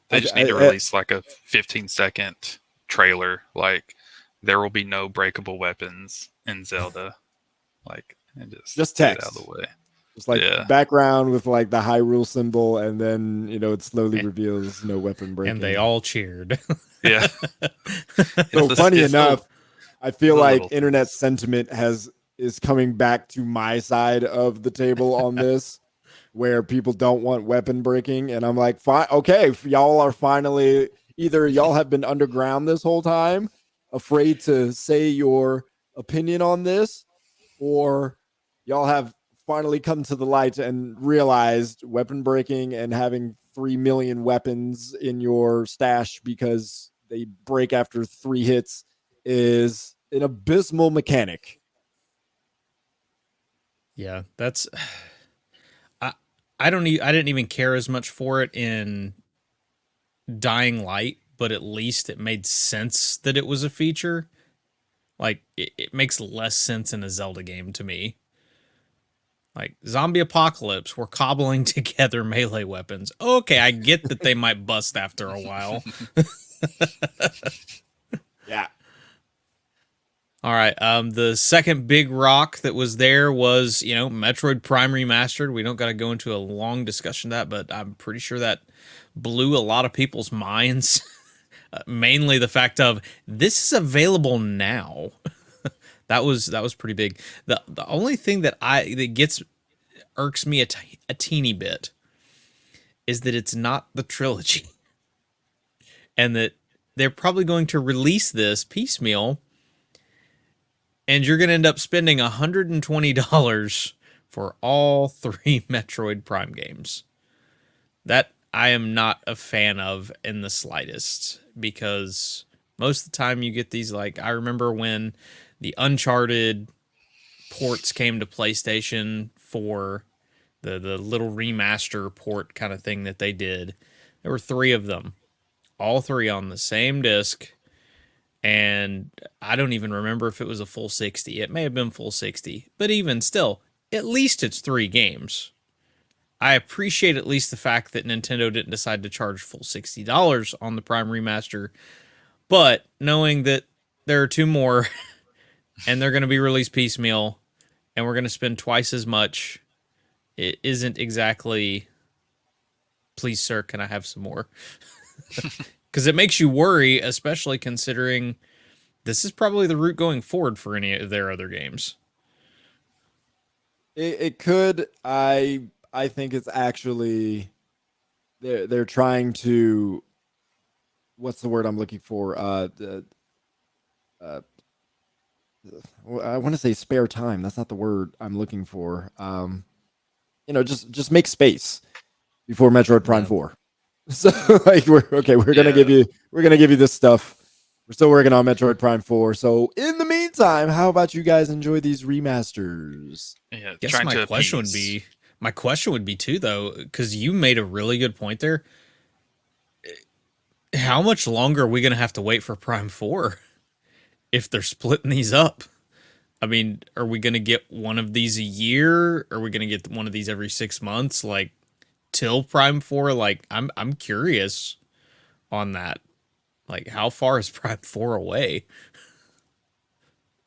They just need to release like a 15-second trailer. Like there will be no breakable weapons in Zelda. Like and Just get it text. out of the way. It's like Yeah. background with like the Hyrule symbol, and then it slowly And- reveals no weapon breaking. And they all cheered. Yeah. So funny enough, I feel the like little internet sentiment is coming back to my side of the table on this, where people don't want weapon breaking, and I'm like, fine, okay, if y'all are finally either y'all have been underground this whole time, afraid to say your opinion on this, or y'all have finally come to the light and realized weapon breaking and having 3 million weapons in your stash because they break after 3 hits is an abysmal mechanic. Yeah, that's I I don't I didn't even care as much for it in Dying Light, but at least it made sense that it was a feature. Like it makes less sense in a Zelda game to me. Like zombie apocalypse, we're cobbling together melee weapons. Okay, I get that they might bust after a while. Yeah. All right. The second big rock that was there was, Metroid Prime Remastered. We don't got to go into a long discussion of that, but I'm pretty sure that blew a lot of people's minds. Mainly the fact of this is available now. That was pretty big. The only thing that irks me a teeny bit is that it's not the trilogy, and that they're probably going to release this piecemeal, and you're going to end up spending $120 for all 3 Metroid Prime games. That I am not a fan of in the slightest, because most of the time you get these, like, I remember when the Uncharted ports came to PlayStation for the little remaster port kind of thing that they did. There were 3 of them, all 3 on the same disc, and I don't even remember if it was a full 60. It may have been full 60, but even still, at least it's 3 games. I appreciate at least the fact that Nintendo didn't decide to charge full $60 on the Prime Remaster, but knowing that there are 2 more and they're going to be released piecemeal and we're going to spend twice as much, it isn't exactly please, sir, can I have some more? Because it makes you worry, especially considering this is probably the route going forward for any of their other games. It could. I think it's actually they're trying to, what's the word I'm looking for? Uh I want to say spare time. That's not the word I'm looking for. Just make space before Metroid Prime Yeah. 4. So like we're gonna give Yeah. you this stuff. We're still working on Metroid Prime 4. So in the meantime, how about you guys enjoy these remasters? Yeah, Guess trying my to question would appease. be my question would be too though, because you made a really good point there. How much longer are we gonna have to wait for Prime 4 if they're splitting these up? I mean, are we gonna get one of these a year? Are we gonna get one of these every 6 months? Like till Prime 4? Like I'm curious on that. Like how far is Prime 4 away?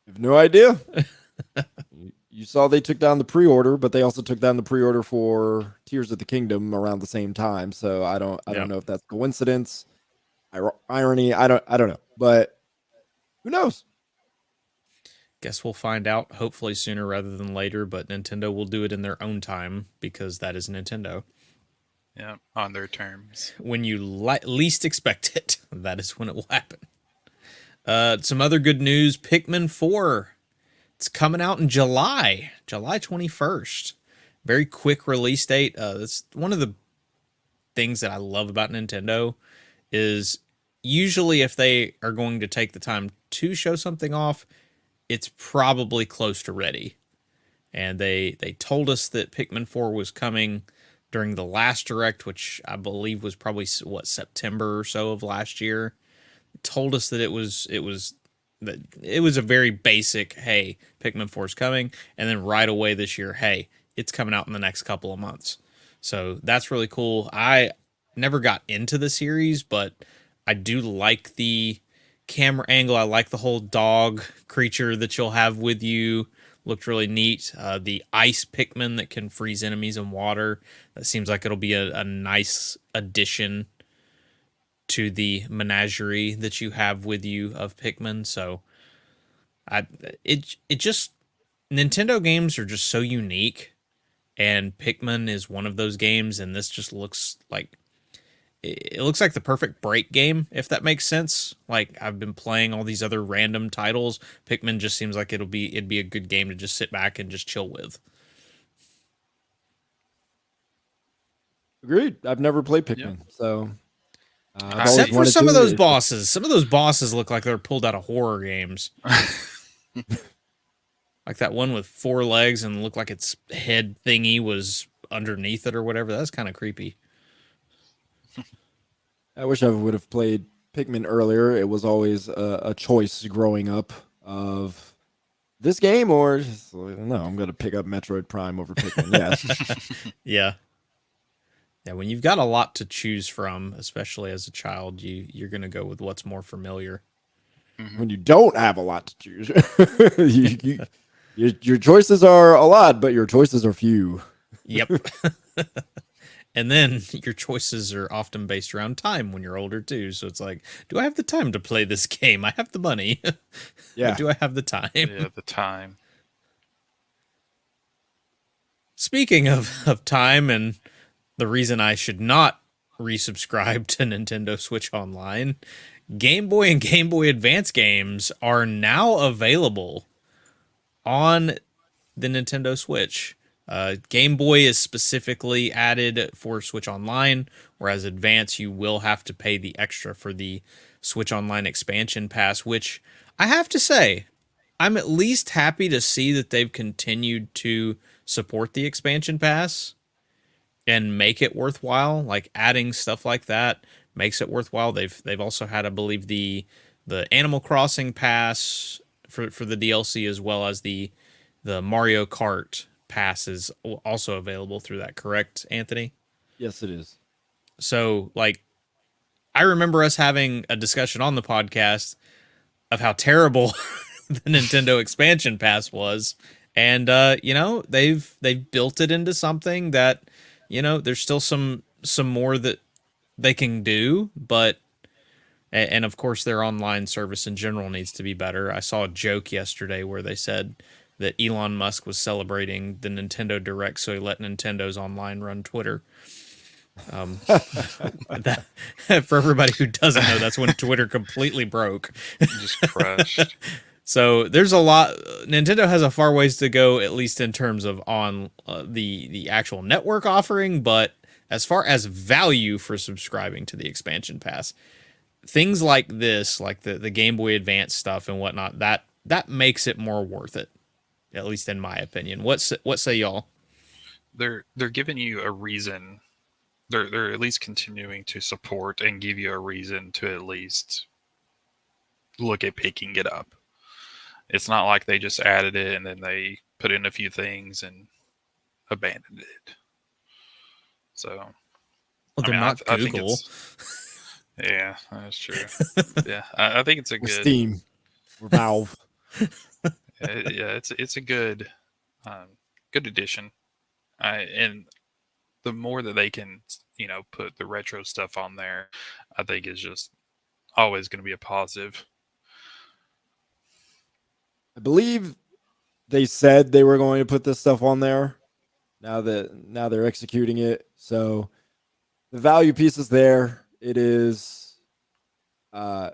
I have no idea. You saw they took down the pre-order, but they also took down the pre-order for Tears of the Kingdom around the same time. So I don't Yep. know if that's coincidence, irony. I don't know, but who knows? Guess we'll find out hopefully sooner rather than later, but Nintendo will do it in their own time because that is Nintendo. Yeah, on their terms. When you least expect it, that is when it will happen. Some other good news, Pikmin 4. It's coming out in July 21st. Very quick release date. That's one of the things that I love about Nintendo is usually if they are going to take the time to show something off, it's probably close to ready. And they told us that Pikmin 4 was coming during the last direct, which I believe was probably September or so of last year. Told us that it was a very basic, hey, Pikmin 4 is coming, and then right away this year, hey, it's coming out in the next couple of months. So that's really cool. I never got into the series, but I do like the camera angle. I like the whole dog creature that you'll have with you. Looked really neat. The ice Pikmin that can freeze enemies in water. That seems like it'll be a nice addition to the menagerie that you have with you of Pikmin. So it just Nintendo games are just so unique, and Pikmin is one of those games, and this just looks like it looks like the perfect break game, if that makes sense. Like I've been playing all these other random titles. Pikmin just seems like it'd be a good game to just sit back and just chill with. Agreed. I've never played Yeah. Pikmin, so I've always Except for wanted some of to. those bosses. Some of those bosses look like they're pulled out of horror games. Like that one with 4 legs and looked like its head thingy was underneath it or whatever. That's kind of creepy. I wish I would have played Pikmin earlier. It was always a choice growing up of this game or just, no, I'm going to pick up Metroid Prime over Pikmin. Yes. Yeah. Yeah, when you've got a lot to choose from, especially as a child, you're going to go with what's more familiar. When you don't have a lot to choose, your choices are a lot, but your choices are few. Yep. And then your choices are often based around time when you're older too. So it's like, do I have the time to play this game? I have the money. Yeah. But do I have the time? Yeah, the time. Speaking of time and the reason I should not resubscribe to Nintendo Switch Online, Game Boy and Game Boy Advance games are now available on the Nintendo Switch. Game Boy is specifically added for Switch Online, whereas Advance you will have to pay the extra for the Switch Online expansion pass, which I have to say, I'm at least happy to see that they've continued to support the expansion pass and make it worthwhile. Like adding stuff like that makes it worthwhile. They've also had, I believe, the Animal Crossing pass for the DLC, as well as the Mario Kart pass is also available through that, correct, Anthony? Yes, it is. So, like, I remember us having a discussion on the podcast of how terrible the Nintendo expansion pass was, and they've built it into something that, there's still some some more that they can do, but and of course their online service in general needs to be better. I saw a joke yesterday where they said that Elon Musk was celebrating the Nintendo Direct, so he let Nintendo's online run Twitter. Um, that, for everybody who doesn't know, that's when Twitter completely broke. Just crushed. So there's a lot. Nintendo has a far ways to go, at least in terms of on the actual network offering. But as far as value for subscribing to the expansion pass, things like this, like the Game Boy Advance stuff and whatnot, that makes it more worth it. At least in my opinion. What say y'all? They're giving you a reason. They're at least continuing to support and give you a reason to at least look at picking it up. It's not like they just added it and then they put in a few things and abandoned it. So, Well, they're not I think Google. yeah, that's true. Yeah, I think it's a Or good, Steam or Valve. yeah, it's a good, good addition. And the more that they can, put the retro stuff on there, I think is just always going to be a positive. I believe they said they were going to put this stuff on there. Now they're executing it. So the value piece is there. It is. Uh,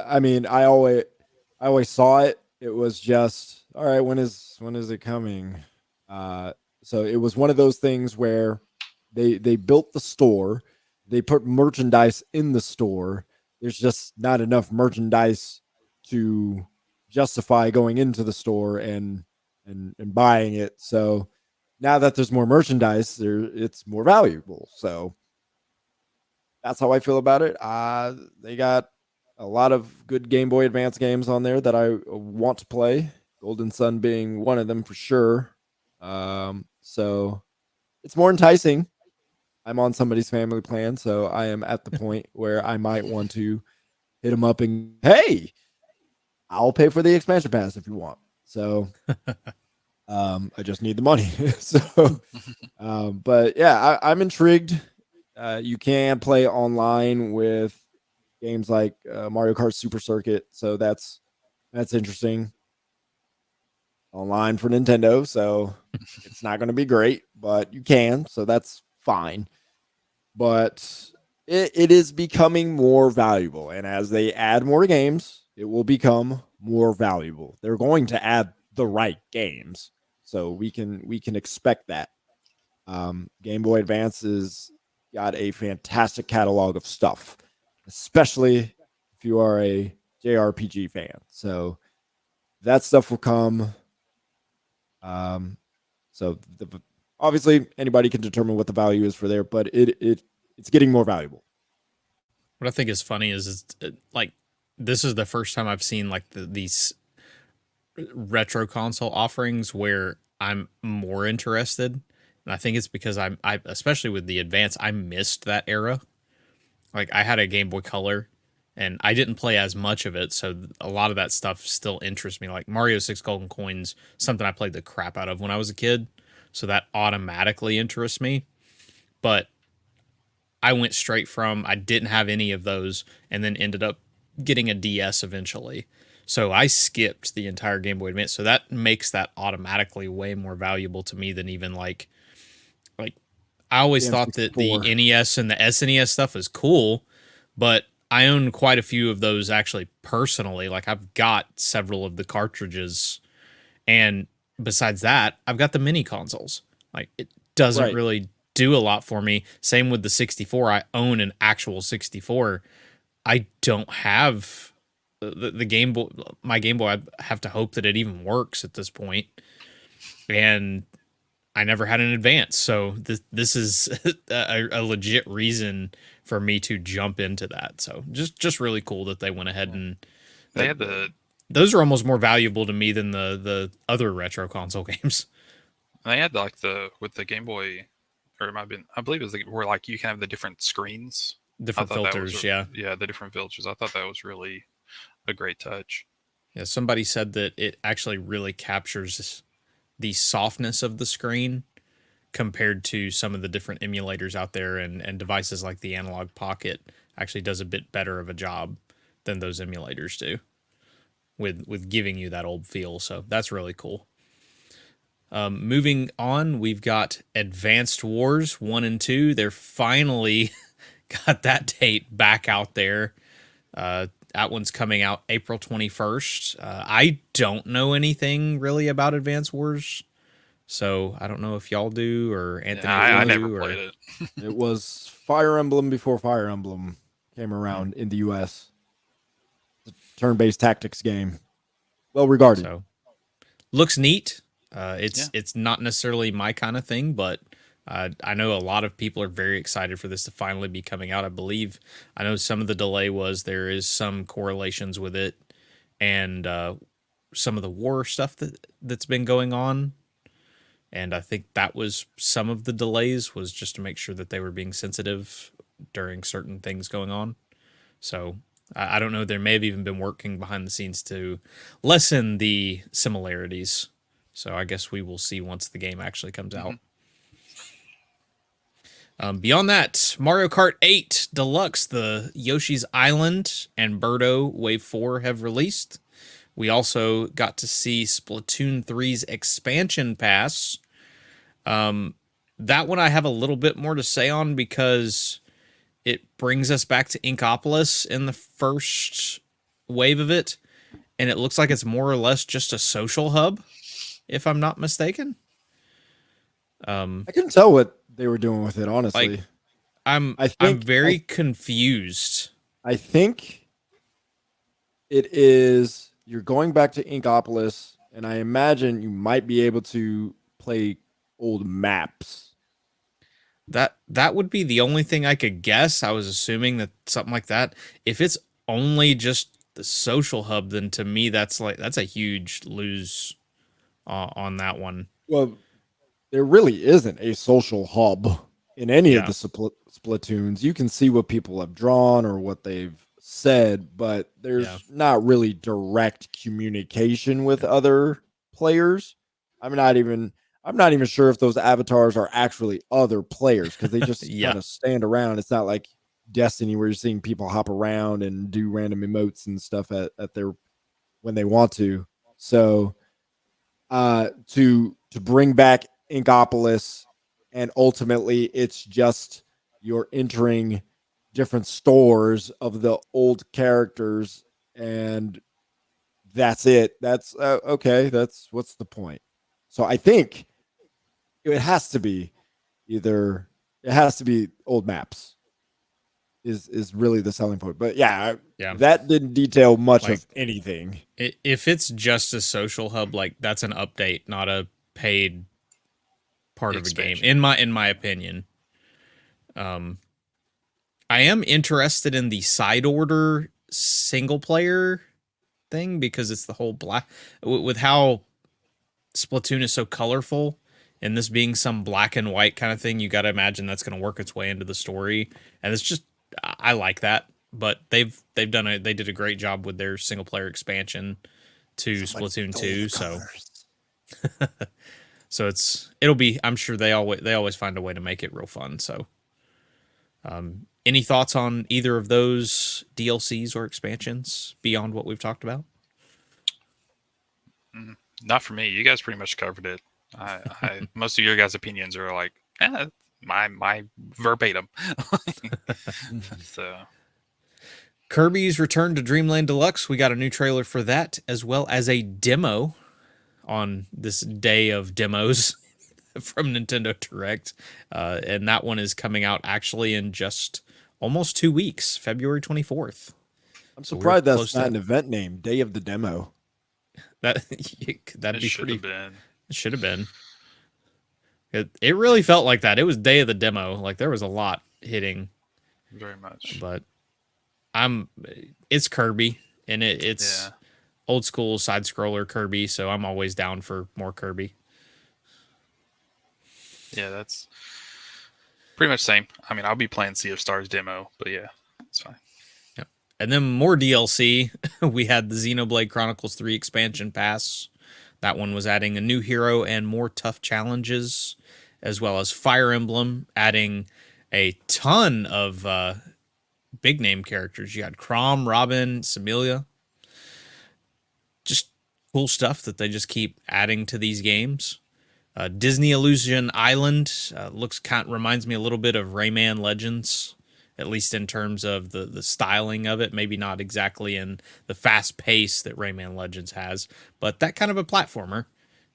I mean, I always saw it. It was just all right. When is it coming? So it was one of those things where they built the store, they put merchandise in the store. There's just not enough merchandise to justify going into the store and buying it. So now that there's more merchandise, it's more valuable. So that's how I feel about it. They got a lot of good Game Boy Advance games on there that I want to play. Golden Sun being one of them for sure. So it's more enticing. I'm on somebody's family plan, so I am at the point where I might want to hit them up and hey, I'll pay for the expansion pass if you want. So I just need the money. So but yeah, I'm intrigued. You can play online with games like Mario Kart Super Circuit, so that's interesting. Online for Nintendo, so it's not going to be great, but you can, so that's fine. But it is becoming more valuable, and as they add more games, it will become more valuable. They're going to add the right games, so we can expect that. Game Boy Advance has got a fantastic catalog of stuff, especially if you are a JRPG fan. So that stuff will come. So obviously anybody can determine what the value is for there, but it's getting more valuable. What I think is funny is like this is the first time I've seen like these retro console offerings where I'm more interested. And I think it's because I especially with the Advance, I missed that era. Like I had a Game Boy Color and I didn't play as much of it, so a lot of that stuff still interests me. Like Mario 6 Golden Coins, something I played the crap out of when I was a kid, so that automatically interests me. But I went straight from I didn't have any of those and then ended up getting a DS eventually. So I skipped the entire Game Boy Advance. So that makes that automatically way more valuable to me than even like I always thought that the N64. NES and the SNES stuff was cool, but I own quite a few of those actually personally. Like I've got several of the cartridges, and besides that, I've got the mini consoles. Like it doesn't Right. really do a lot for me. Same with the 64. I own an actual 64. I don't have the Game Boy. My Game Boy, I have to hope that it even works at this point. And I never had an advance, so this is a legit reason for me to jump into that. So just really cool that they went ahead and They had the those are almost more valuable to me than the other retro console games. they had like the with the Game Boy, or it might have been, I believe it was where like you can have the different screens. I Different thought that was filters, yeah. yeah, the different filters. I thought that was really a great touch. Yeah, somebody said that it actually really captures the softness of the screen compared to some of the different emulators out there, and devices like the Analog Pocket actually does a bit better of a job than those emulators do with giving you that old feel. So that's really cool. Moving on, we've got Advanced Wars 1 and 2. They're finally got that date back out there. That one's coming out April 21st. I don't know anything really about Advanced Wars, so I don't know if y'all do or Anthony. I if you never do, played it. It was Fire Emblem before Fire Emblem came around in the U.S. It's a turn-based tactics game. Well regarded. So looks neat. It's not necessarily my kind of thing, but I know a lot of people are very excited for this to finally be coming out. I know some of the delay was there is some correlations with it and some of the war stuff that's been going on. And I think that was some of the delays was just to make sure that they were being sensitive during certain things going on. So I don't know. There may have even been working behind the scenes to lessen the similarities. So I guess we will see once the game actually comes out. Beyond that, Mario Kart 8 Deluxe, the Yoshi's Island, and Birdo Wave 4 have released. We also got to see Splatoon 3's expansion pass. That one I have a little bit more to say on because it brings us back to Inkopolis in the first wave of it, and it looks like it's more or less just a social hub, if I'm not mistaken. I couldn't tell what they were doing with it, honestly. Like, I'm very confused. I think it is you're going back to Inkopolis, and I imagine you might be able to play old maps. That would be the only thing I could guess. I was assuming that something like that. If it's only just the social hub, then to me that's a huge lose on that one. Well, there really isn't a social hub in any of the Splatoons. You can see what people have drawn or what they've said, but there's not really direct communication with other players. I'm not even sure if those avatars are actually other players because they just kind of stand around. It's not like Destiny where you're seeing people hop around and do random emotes and stuff at their when they want to. So to bring back Inkopolis, and ultimately it's just you're entering different stores of the old characters, and that's it. That's okay. That's what's the point? So I think it has to be old maps is really the selling point. But that didn't detail much of anything. If it's just a social hub, like that's an update, not a paid part of a game. In my opinion, I am interested in the side order single player thing because it's the whole black with how Splatoon is so colorful. And this being some black and white kind of thing, you got to imagine that's going to work its way into the story. And it's just, I like that. But they did a great job with their single player expansion to Splatoon 2. So it'll be. I'm sure they always find a way to make it real fun. So, any thoughts on either of those DLCs or expansions beyond what we've talked about? Not for me. You guys pretty much covered it. I most of your guys' opinions are like my verbatim. So Kirby's Return to Dreamland Deluxe. We got a new trailer for that, as well as a demo on this day of demos from Nintendo Direct, and that one is coming out actually in just almost 2 weeks, February 24th. I'm surprised that's not an event name, Day of the Demo. That'd be pretty. Been. It should have been. It really felt like that. It was day of the demo. Like there was a lot hitting. Very much. But it's Kirby, and it's old school side scroller Kirby, so I'm always down for more Kirby. Yeah, that's pretty much same. I mean, I'll be playing Sea of Stars demo, but yeah, it's fine. Yep. And then more DLC. We had the Xenoblade Chronicles 3 expansion pass. That one was adding a new hero and more tough challenges, as well as Fire Emblem, adding a ton of big name characters. You got Crom, Robin, Samilia, just cool stuff that they just keep adding to these games. Disney Illusion Island reminds me a little bit of Rayman Legends, at least in terms of the styling of it. Maybe not exactly in the fast pace that Rayman Legends has, but that kind of a platformer.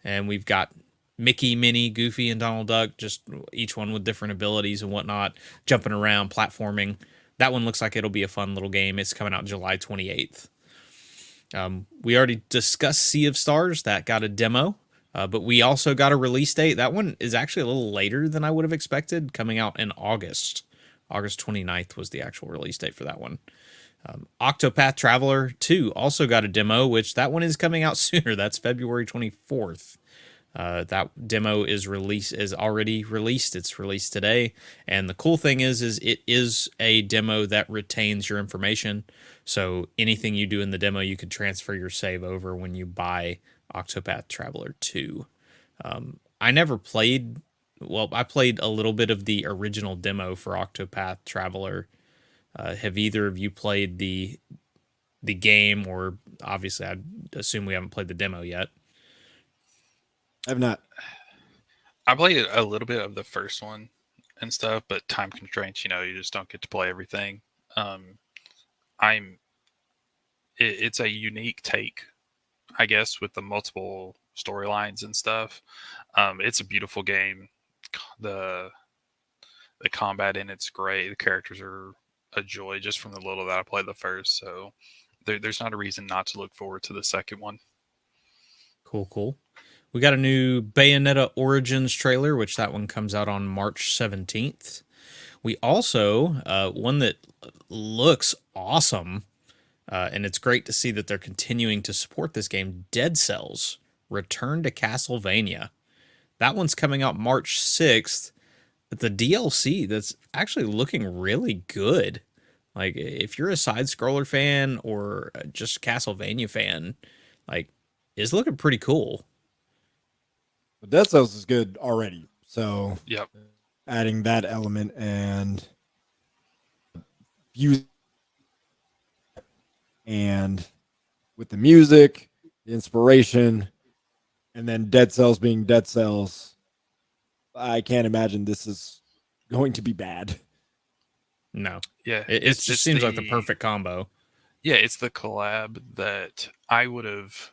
And we've got Mickey, Minnie, Goofy, and Donald Duck, just each one with different abilities and whatnot, jumping around, platforming. That one looks like it'll be a fun little game. It's coming out July 28th. We already discussed Sea of Stars. That got a demo, but we also got a release date. That one is actually a little later than I would have expected, coming out in August. August 29th was the actual release date for that one. Octopath Traveler 2 also got a demo, which that one is coming out sooner. That's February 24th. That demo is already released. It's released today, and the cool thing is it is a demo that retains your information. So anything you do in the demo, you could transfer your save over when you buy Octopath Traveler 2. I never played. Well, I played a little bit of the original demo for Octopath Traveler. Have either of you played the game, or obviously I'd assume we haven't played the demo yet? I've not. I played a little bit of the first one and stuff, but time constraints, you just don't get to play everything. It's a unique take, I guess, with the multiple storylines and stuff. It's a beautiful game. The combat in it's great. The characters are a joy just from the little that I played the first. So there's not a reason not to look forward to the second one. Cool. We got a new Bayonetta Origins trailer, which that one comes out on March 17th. We also, one that looks awesome, and it's great to see that they're continuing to support this game, Dead Cells Return to Castlevania. That one's coming out March 6th. But the DLC, that's actually looking really good. Like, if you're a side-scroller fan or just Castlevania fan, like, it's looking pretty cool. But Dead Cells is good already. So Yep. adding that element and use and with the music, the inspiration, and then Dead Cells being Dead Cells, I can't imagine this is going to be bad. No. Yeah. It just seems like the perfect combo. Yeah, it's the collab that I would have.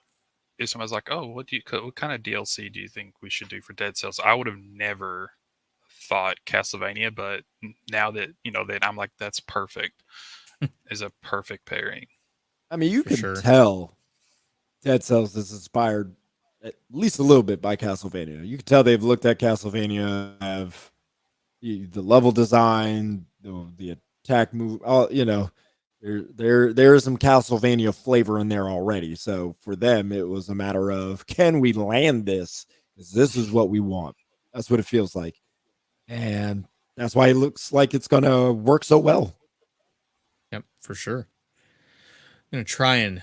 If someone's like, "Oh, what kind of DLC do you think we should do for Dead Cells?" I would have never thought Castlevania, but now that that I'm like, that's perfect. Is a perfect pairing. I mean, you For can sure. tell Dead Cells is inspired at least a little bit by Castlevania. You can tell they've looked at Castlevania, have the level design, the attack move, all there is some Castlevania flavor in there already. So for them, it was a matter of, can we land this? Because this is what we want. That's what it feels like, and that's why it looks like it's gonna work so well. Yep, for sure. I'm going to try and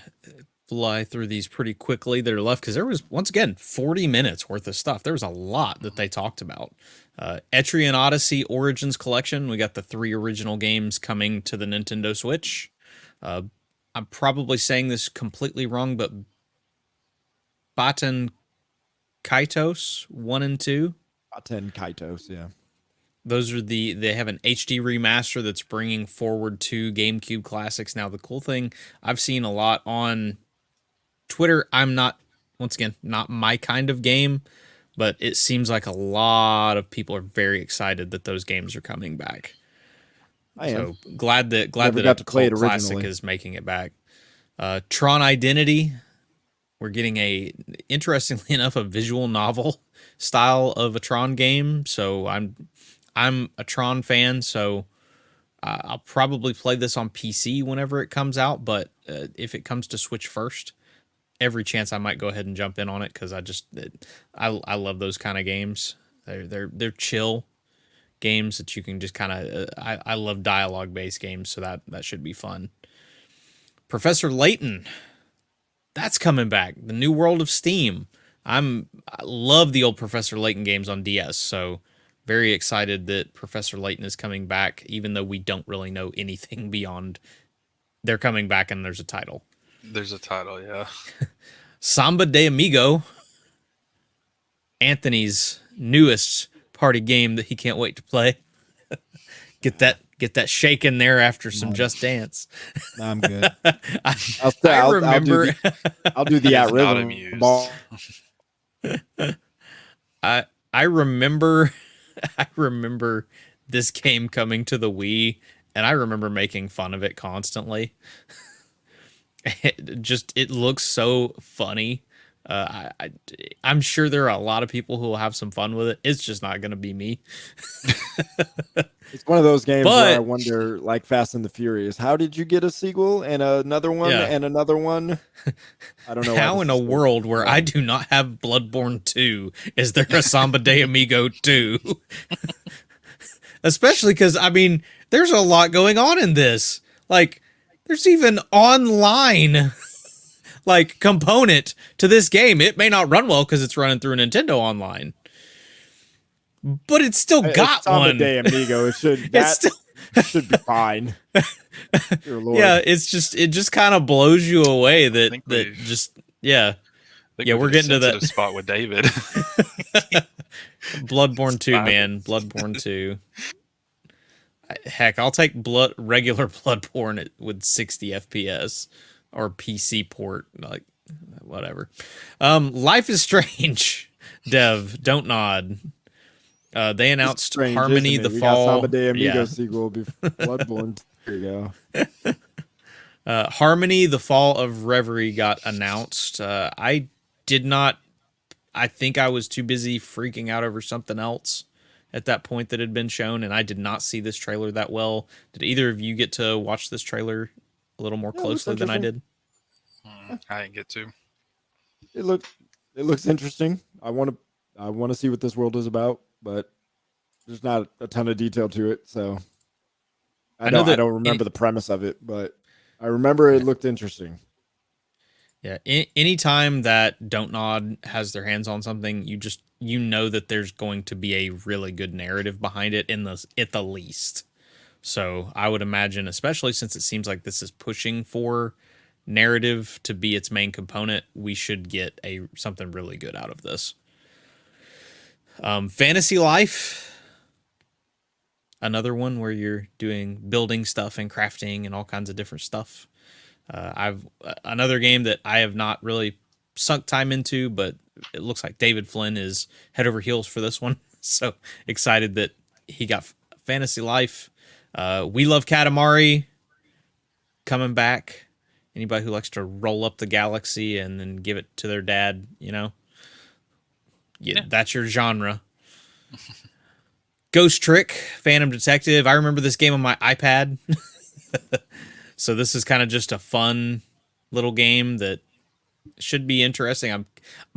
fly through these pretty quickly that are left, because there was, once again, 40 minutes worth of stuff. There was a lot that they talked about. Etrian Odyssey Origins Collection. We got the 3 original games coming to the Nintendo Switch. I'm probably saying this completely wrong, but Baten Kaitos 1 and 2. Ten Kaitos, yeah. Those are they have an HD remaster that's bringing forward 2 GameCube classics. Now, the cool thing I've seen a lot on Twitter, I'm not, once again, not my kind of game, but it seems like a lot of people are very excited that those games are coming back. I am. So glad that Never got a to play it cult classic originally. is making it back. Tron Identity, we're getting interestingly enough, a visual novel style of a Tron game. So I'm a Tron fan, so I'll probably play this on PC whenever it comes out. But if it comes to Switch first, every chance I might go ahead and jump in on it, because I love those kind of games. They're chill games that you can just kind of. I love dialogue based games, so that should be fun. Professor Layton, that's coming back. The New World of Steam. I love the old Professor Layton games on DS, so very excited that Professor Layton is coming back, even though we don't really know anything beyond they're coming back and there's a title. There's a title, yeah. Samba de Amigo, Anthony's newest party game that he can't wait to play. Get that shake in there after some Just Dance. No, I'm good. I remember. I'll do the He's at not rhythm amused. ball. I remember I remember this game coming to the Wii, and I remember making fun of it constantly. It looks so funny. I'm sure there are a lot of people who will have some fun with it. It's just not going to be me. It's one of those games where I But- wonder, like Fast and the Furious, how did you get a sequel and another one Yeah. and another one? I don't know. why How this in a is so- world where I do not have Bloodborne 2 is there a Samba de Amigo 2? Especially because, I mean, there's a lot going on in this. Like, there's even online like component to this game. It may not run well because it's running through Nintendo Online, but it's still got It's Samba one. de Amigo. It should It's that still, should be fine. Dear Lord. yeah. It just kind of blows you away that think that we've- just yeah. I think Yeah, we're at a getting to that. sensitive spot with David. Bloodborne 2, Fine. man. Bloodborne 2. Heck, I'll take regular Bloodborne with 60 FPS or PC port, like whatever. Life is Strange. Dev, don't nod. They It's announced strange, Harmony isn't it? the We Fall. got Samba de Amigo Yeah. sequel before Bloodborne. There you go. Harmony the Fall of Reverie got announced. I did not. I think I was too busy freaking out over something else at that point that had been shown, and I did not see this trailer that well. Did either of you get to watch this trailer a little more Yeah, it looks closely than I did? I didn't get to. It looks interesting. I want to see what this world is about, but there's not a ton of detail to it. So I know I that don't remember the premise of it, but I remember it looked interesting. Yeah. Anytime that Don't Nod has their hands on something, you know that there's going to be a really good narrative behind it at the least. So I would imagine, especially since it seems like this is pushing for narrative to be its main component, we should get something really good out of this. Fantasy Life, another one where you're building stuff and crafting and all kinds of different stuff. Another game that I have not really sunk time into, but it looks like David Flynn is head over heels for this one. So excited that he got Fantasy Life. We Love Katamari coming back. Anybody who likes to roll up the galaxy and then give it to their dad, yeah. That's your genre. Ghost Trick, Phantom Detective. I remember this game on my iPad. So this is kind of just a fun little game that should be interesting. I'm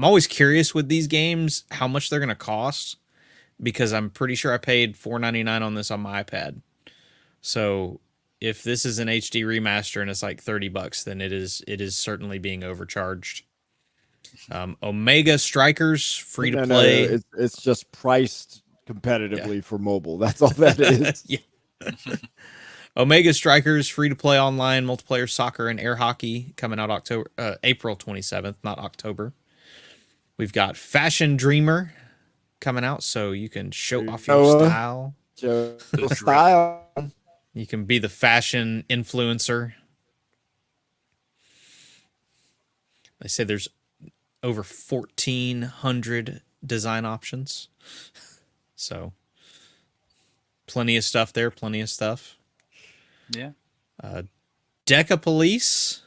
always curious with these games how much they're going to cost, because I'm pretty sure I paid $4.99 on this on my iPad. So if this is an HD remaster and it's like $30, then it is certainly being overcharged. Omega Strikers, free to play. It's just priced competitively for mobile. That's all that is. Yeah. Omega Strikers, free to play online multiplayer soccer and air hockey, coming out April 27th, not October. We've got Fashion Dreamer coming out, so you can show off your style. Style. You can be the fashion influencer. They say there's over 1,400 design options. So plenty of stuff there, plenty of stuff. Yeah. Deca Police.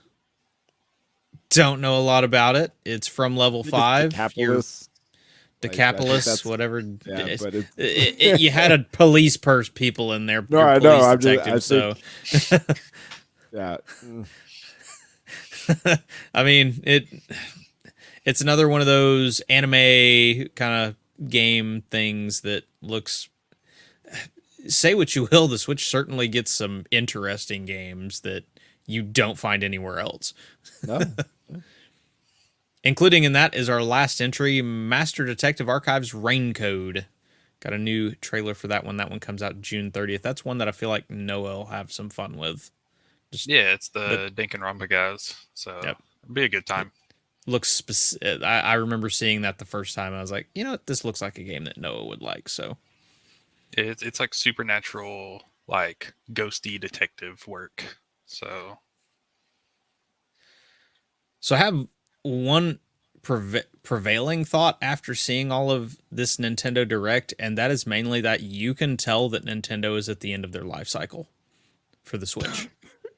Don't know a lot about it. It's from level 5. Decapolis. Decapolis, whatever. Yeah, but You had a police people in there. No, your I police know. detective, so Yeah. I mean it's another one of those anime kind of game things that looks. Say what you will, the Switch certainly gets some interesting games that you don't find anywhere else. No. Including in that is our last entry, Master Detective Archives Rain Code, Got a new trailer for that one. That one comes out June 30th. That's one that I feel like Noah will have some fun with. Just Yeah, it's the the Danganronpa guys, so yep. it'll be a good It time. looks I remember seeing that the first time. I was like, you know what? This looks like a game that Noah would like. So It's like supernatural, like ghosty detective work. So I have one prevailing thought after seeing all of this Nintendo Direct, and that is mainly that you can tell that Nintendo is at the end of their life cycle for the Switch,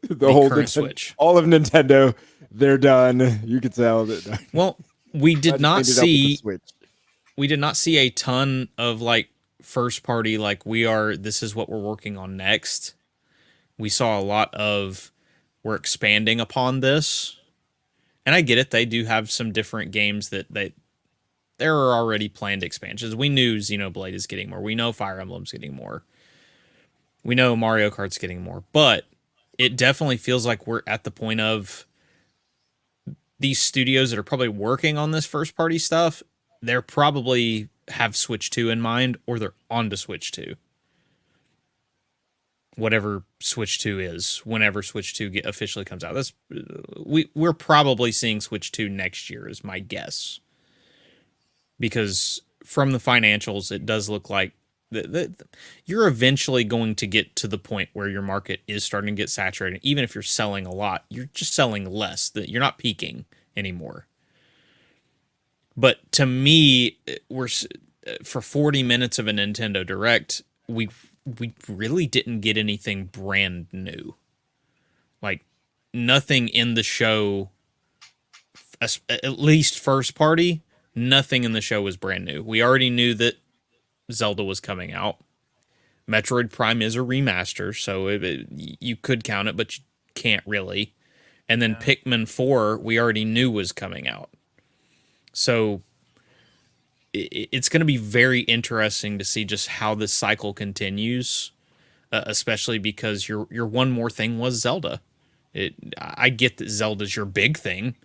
The the whole current Nintendo, Switch. all of Nintendo, they're done. You can tell that. Well, we did Glad you not cleaned it up with the see Switch. a ton of like first party like this is what we're working on next. We saw a lot of we're expanding upon this. And I get it, they do have some different games that there are already planned expansions. We knew Xenoblade is getting more. We know Fire Emblem's getting more. We know Mario Kart's getting more. But it definitely feels like we're at the point of these studios that are probably working on this first party stuff. They're probably have Switch 2 in mind, or they're on to Switch 2. Whatever Switch 2 is, whenever Switch 2 officially comes out. We're probably seeing Switch 2 next year is my guess. Because from the financials, it does look like you're eventually going to get to the point where your market is starting to get saturated. Even if you're selling a lot, you're just selling less. You're not peaking anymore. But to me, we're for 40 minutes of a Nintendo Direct, we really didn't get anything brand new. Like nothing in the show, at least first party, nothing in the show was brand new. We already knew that Zelda was coming out. Metroid Prime is a remaster, so you could count it, but you can't really. And then Pikmin 4, we already knew was coming out. So it's going to be very interesting to see just how this cycle continues, especially because your one more thing was Zelda. I get that Zelda's your big thing,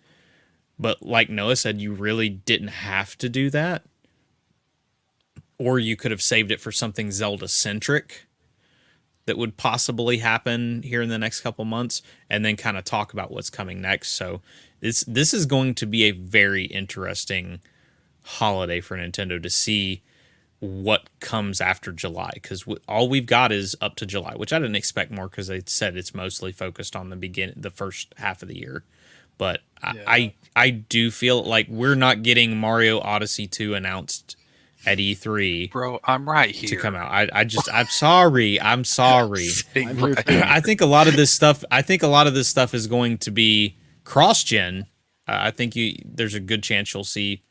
but like Noah said, you really didn't have to do that. Or you could have saved it for something Zelda centric that would possibly happen here in the next couple months, and then kind of talk about what's coming next. So this is going to be a very interesting holiday for Nintendo to see what comes after July, because all we've got is up to July, which I didn't expect more because they said it's mostly focused on the first half of the year. But yeah. I do feel like we're not getting Mario Odyssey 2 announced at E3 Bro, I'm right to come here. out. I'm sorry. I'm sorry. Sitting I'm here right too. I think a lot of this stuff is going to be cross-gen. I think there's a good chance you'll see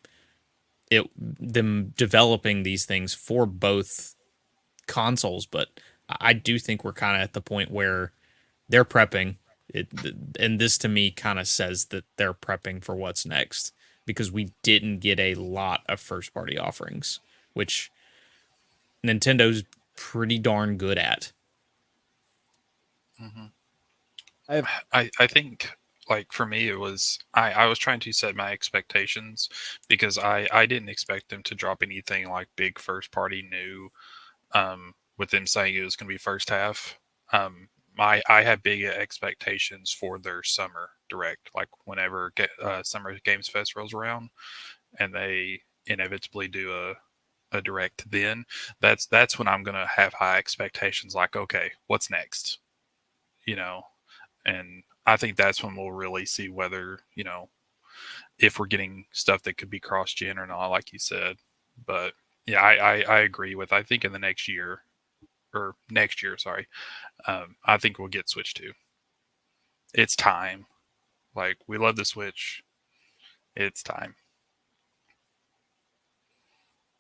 them developing these things for both consoles, but I do think we're kind of at the point where they're prepping it, and this to me kind of says that they're prepping for what's next, because we didn't get a lot of first party offerings, which Nintendo's pretty darn good at. hmm I have I think like for me it was I was trying to set my expectations because I didn't expect them to drop anything like big first party new with them saying it was going to be first half. I had big expectations for their summer direct, like whenever Summer Games Fest rolls around and they inevitably do a direct then that's when I'm going to have high expectations, like okay, what's next, you know. And I think that's when we'll really see whether, if we're getting stuff that could be cross gen or not, like you said. But yeah, I agree with, I think in the next year, sorry, I think we'll get Switch 2. It's time. Like, we love the Switch. It's time.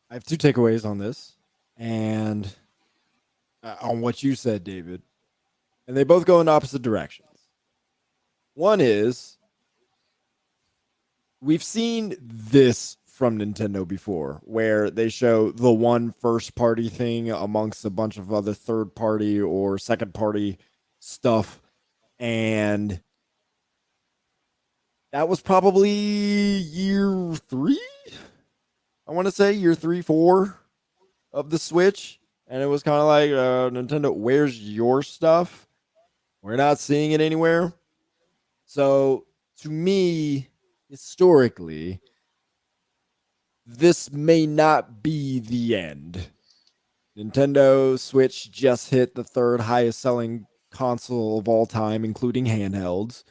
I have two takeaways on this, and on what you said, David, and they both go in opposite directions. One is we've seen this from Nintendo before, where they show the one first party thing amongst a bunch of other third party or second party stuff. And that was probably year 3. I want to say year 3, 4 of the Switch, and it was kind of like Nintendo, where's your stuff? We're not seeing it anywhere. So to me, historically, this may not be the end. Nintendo Switch just hit the third highest selling console of all time, including handhelds.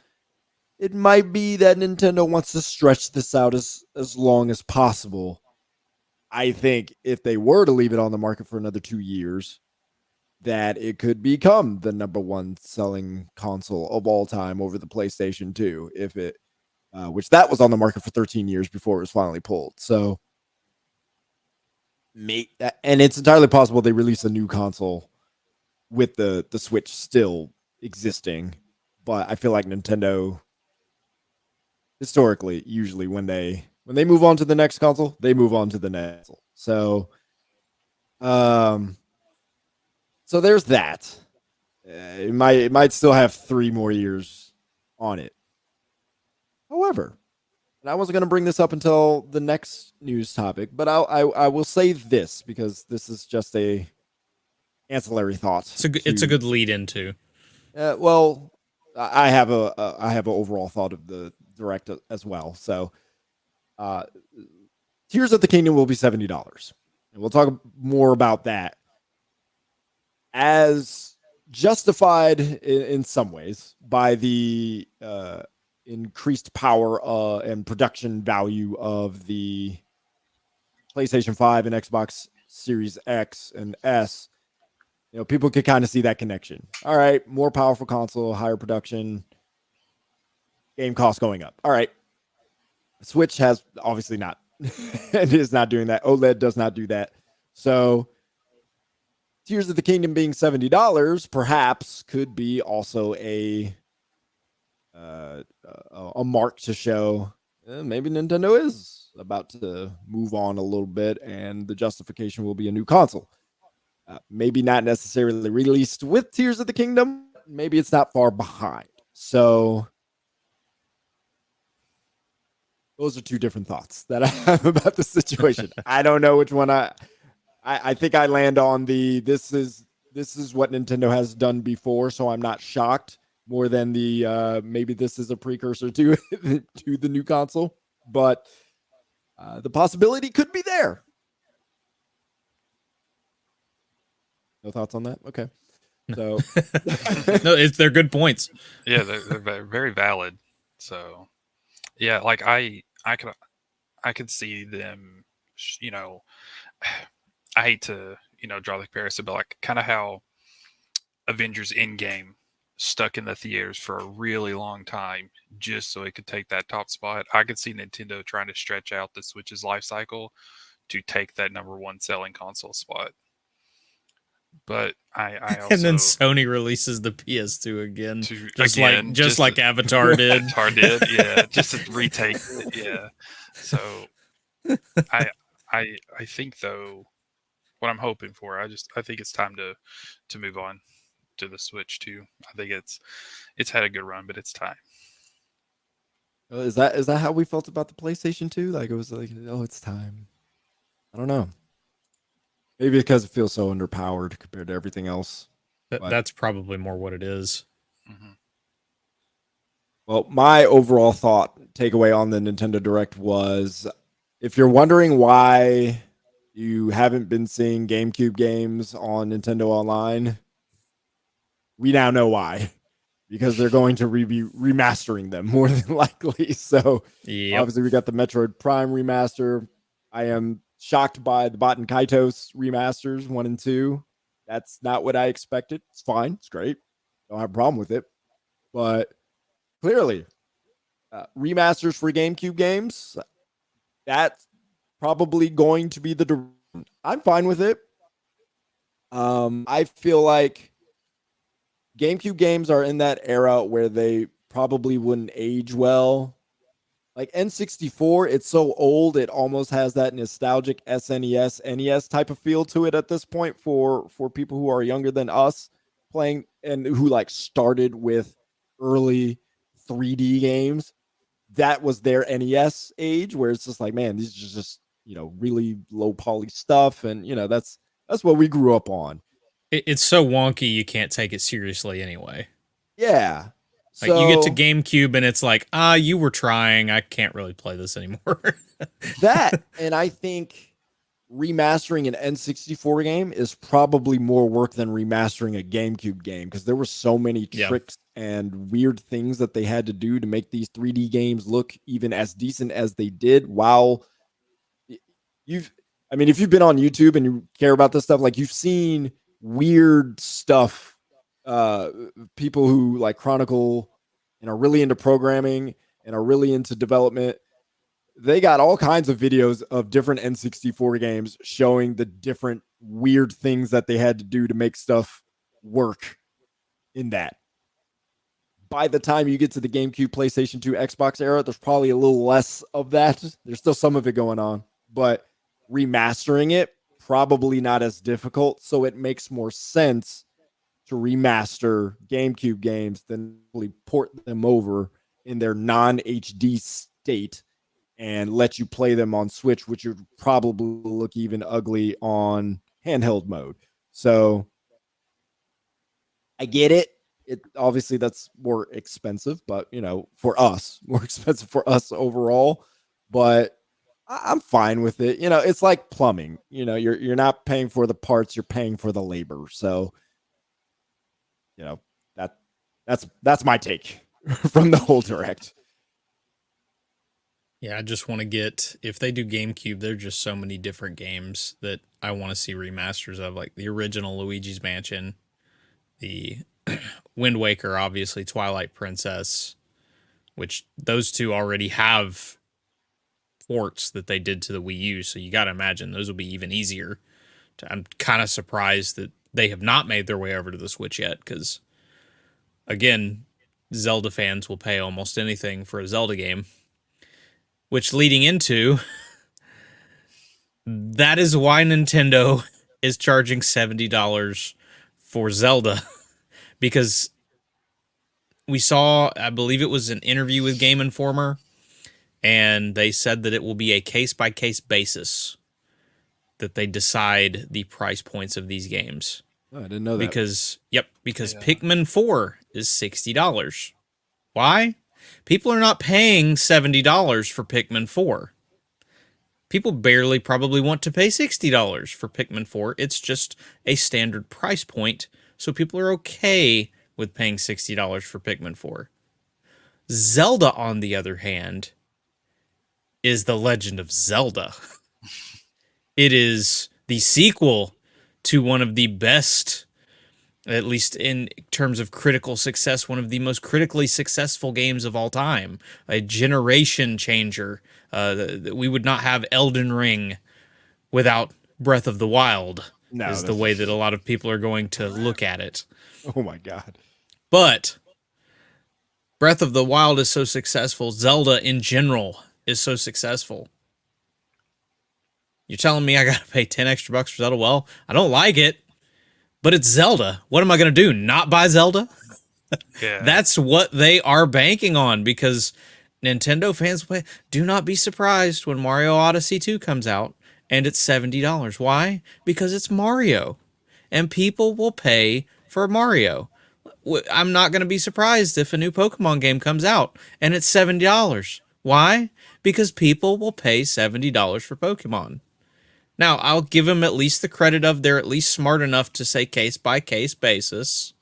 It might be that Nintendo wants to stretch this out as long as possible. I think if they were to leave it on the market for another 2 years, that it could become the number one selling console of all time over the PlayStation 2, if it, which that was on the market for 13 years before it was finally pulled. So, make that, and it's entirely possible they release a new console with the Switch still existing. But I feel like Nintendo historically, usually when they move on to the next console, they move on to the next console. So, um, so there's that. It might still have 3 more years on it. However, and I wasn't going to bring this up until the next news topic, but I will say this because this is just a ancillary thought. It's a good lead into. Well, I have an overall thought of the direct as well. So, uh, Tears of the Kingdom will be $70, and we'll talk more about that as justified in some ways by the increased power and production value of the PlayStation 5 and Xbox Series X and S. People could kind of see that connection. All right, more powerful console, higher production, game cost going up. All right. Switch has obviously not. It is not doing that. OLED does not do that. So Tears of the Kingdom being $70 perhaps could be also a mark to show maybe Nintendo is about to move on a little bit, and the justification will be a new console. Maybe not necessarily released with Tears of the Kingdom. Maybe it's not far behind. So those are two different thoughts that I have about the situation. I don't know which one I think I land on the this is what Nintendo has done before, so I'm not shocked more than the maybe this is a precursor to to the new console, but the possibility could be there. No thoughts on that? Okay. So No, they're good points. Yeah, they're very valid. So yeah, like I could see them, you know, I hate to, draw the comparison, but like kind of how Avengers Endgame stuck in the theaters for a really long time just so it could take that top spot. I could see Nintendo trying to stretch out the Switch's life cycle to take that number one selling console spot. But I And then also Sony releases the PS2 again, to just again like Avatar did. Avatar did, yeah, just to retake it, yeah. So I I think though what I'm hoping for, I think it's time to move on to the Switch too. I think it's had a good run, but it's time. is that how we felt about the PlayStation 2? Like it was like, oh, it's time. I don't know. Maybe because it feels so underpowered compared to everything else. But That's probably more what it is. Hmm. well, my overall thought takeaway on the Nintendo Direct was if you're wondering why you haven't been seeing GameCube games on Nintendo Online, we now know why. Because they're going to be remastering them more than likely. So Yep. obviously we got the Metroid Prime remaster. I am shocked by the Bot and Kaitos remasters 1 and 2. That's not what I expected. It's fine. It's great. Don't have a problem with it. But clearly, remasters for GameCube games, that's probably going to be the direction. I'm fine with it. I feel like GameCube games are in that era where they probably wouldn't age well. Like N64, it's so old, it almost has that nostalgic SNES, NES type of feel to it at this point for people who are younger than us playing and who like started with early 3D games. That was their NES age where it's just like, man, these are just, really low poly stuff. And, that's That's what we grew up on. It's so wonky you can't take it seriously anyway. Yeah. Like you get to So GameCube and it's like, you were trying. I can't really play this anymore. that, and I think remastering an N64 game is probably more work than remastering a GameCube game because there were so many Yeah. tricks and weird things that they had to do to make these 3D games look even as decent as they did. While you've, I mean, if you've been on YouTube and you care about this stuff, like you've seen weird stuff, uh, people who like chronicle and are really into programming and are really into development, they got all kinds of videos of different N64 games showing the different weird things that they had to do to make stuff work in that. By the time you get to the GameCube, PlayStation 2, Xbox era, there's probably a little less of that. There's still some of it going on, but remastering it, probably not as difficult. So it makes more sense to remaster GameCube games than really port them over in their non HD state and let you play them on Switch, which would probably look even ugly on handheld mode. So I get it. It obviously that's more expensive, but for us, more expensive for us overall. But I'm fine with it. It's like plumbing. You're not paying for the parts, you're paying for the labor. So, you know, that that's my take from the whole direct. Yeah, I just want to get, if they do GameCube, there are just so many different games that I want to see remasters of, like the original Luigi's Mansion, the Wind Waker, obviously, Twilight Princess, which those two already have ports that they did to the Wii U, so you got to imagine those will be even easier. I'm kind of surprised that they have not made their way over to the Switch yet, because, again, Zelda fans will pay almost anything for a Zelda game, which leading into that is why Nintendo is charging $70 for Zelda, because we saw, I believe it was an interview with Game Informer, and they said that it will be a case-by-case basis that they decide the price points of these games. Oh, I didn't know that. Because Yeah. Pikmin 4 is $60. Why? People are not paying $70 for Pikmin 4. People barely probably want to pay $60 for Pikmin 4. It's just a standard price point, so people are okay with paying $60 for Pikmin 4. Zelda, on the other hand, is The Legend of Zelda. It is the sequel to one of the best, at least in terms of critical success, one of the most critically successful games of all time. A generation changer. We would not have Elden Ring without Breath of the Wild, No, is the way that a lot of people are going to look at it. oh my god. But Breath of the Wild is so successful. Zelda in general is so successful. You're telling me I gotta pay 10 extra bucks for Zelda? Well, I don't like it, but it's Zelda. What am I gonna do? Not buy Zelda? Yeah. That's what they are banking on, because Nintendo fans do not be surprised when Mario Odyssey 2 comes out and it's $70. Why? Because it's Mario, and people will pay for Mario. I'm not going to be surprised if a new Pokemon game comes out and it's $70. Why? Because people will pay $70 for Pokemon. Now, I'll give them at least the credit of they're at least smart enough to say case by case basis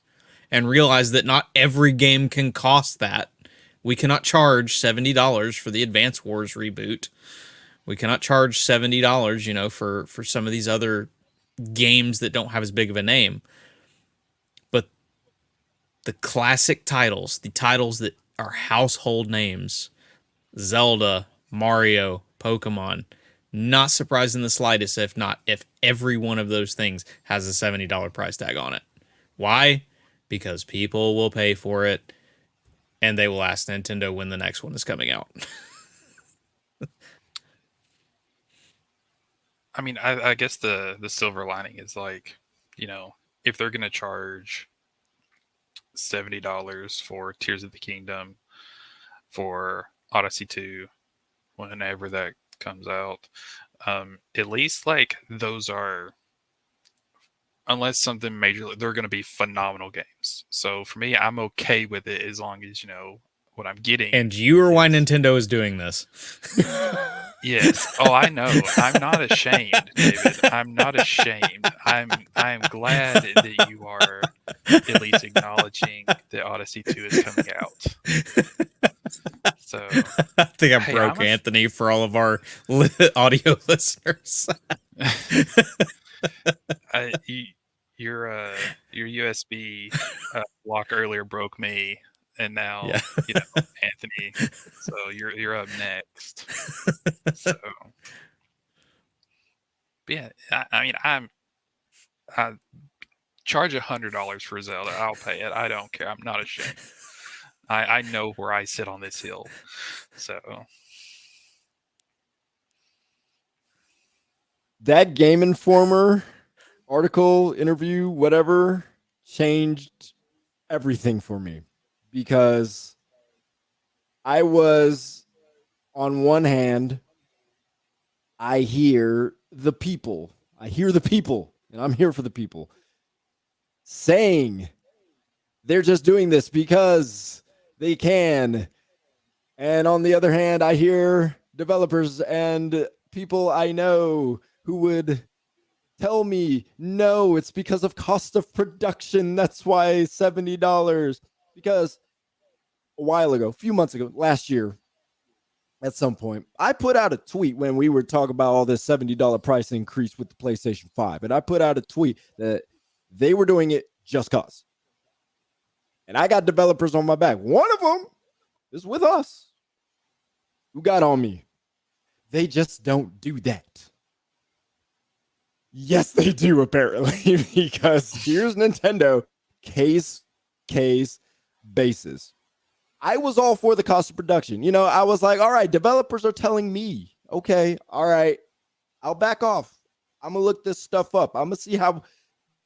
and realize that not every game can cost that. We cannot charge $70 for the Advance Wars reboot. We cannot charge $70, for some of these other games that don't have as big of a name. But the classic titles, the titles that are household names, Zelda, Mario, Pokemon, not surprised in the slightest if every one of those things has a $70 price tag on it. Why? Because people will pay for it, and they will ask Nintendo when the next one is coming out. I mean, I guess the silver lining is like, if they're gonna charge $70 for Tears of the Kingdom, for Odyssey 2, whenever that comes out, at least like those are unless something major, they're going to be phenomenal games. So for me, I'm okay with it as long as what I'm getting. And you are why Nintendo is doing this. Yes. Oh, I know. I'm not ashamed, David. I'm not ashamed. I'm glad that you are at least acknowledging that Odyssey 2 is coming out. So I think I hey, broke Anthony for all of our audio listeners. Your USB block earlier broke me, and now Yeah. Anthony. So you're up next. So, but yeah, I mean, I charge $100 for Zelda. I'll pay it. I don't care. I'm not ashamed. I know where I sit on this hill. So That Game Informer article, interview, whatever, changed everything for me because I was, on one hand, I hear the people, and I'm here for the people, saying they're just doing this because they can. And on the other hand, I hear developers and people I know who would tell me, no, it's because of cost of production. That's why $70. Because a while ago, a few months ago, last year, at some point, I put out a tweet when we were talking about all this $70 price increase with the PlayStation 5. And I put out a tweet that they were doing it just cause. And I got developers on my back. One of them is with us, who got on me. They just don't do that. Yes, they do, apparently, because here's Nintendo case basis. I was all for the cost of production. I was like, all right, developers are telling me, okay, all right, I'll back off. I'm going to look this stuff up. I'm going to see how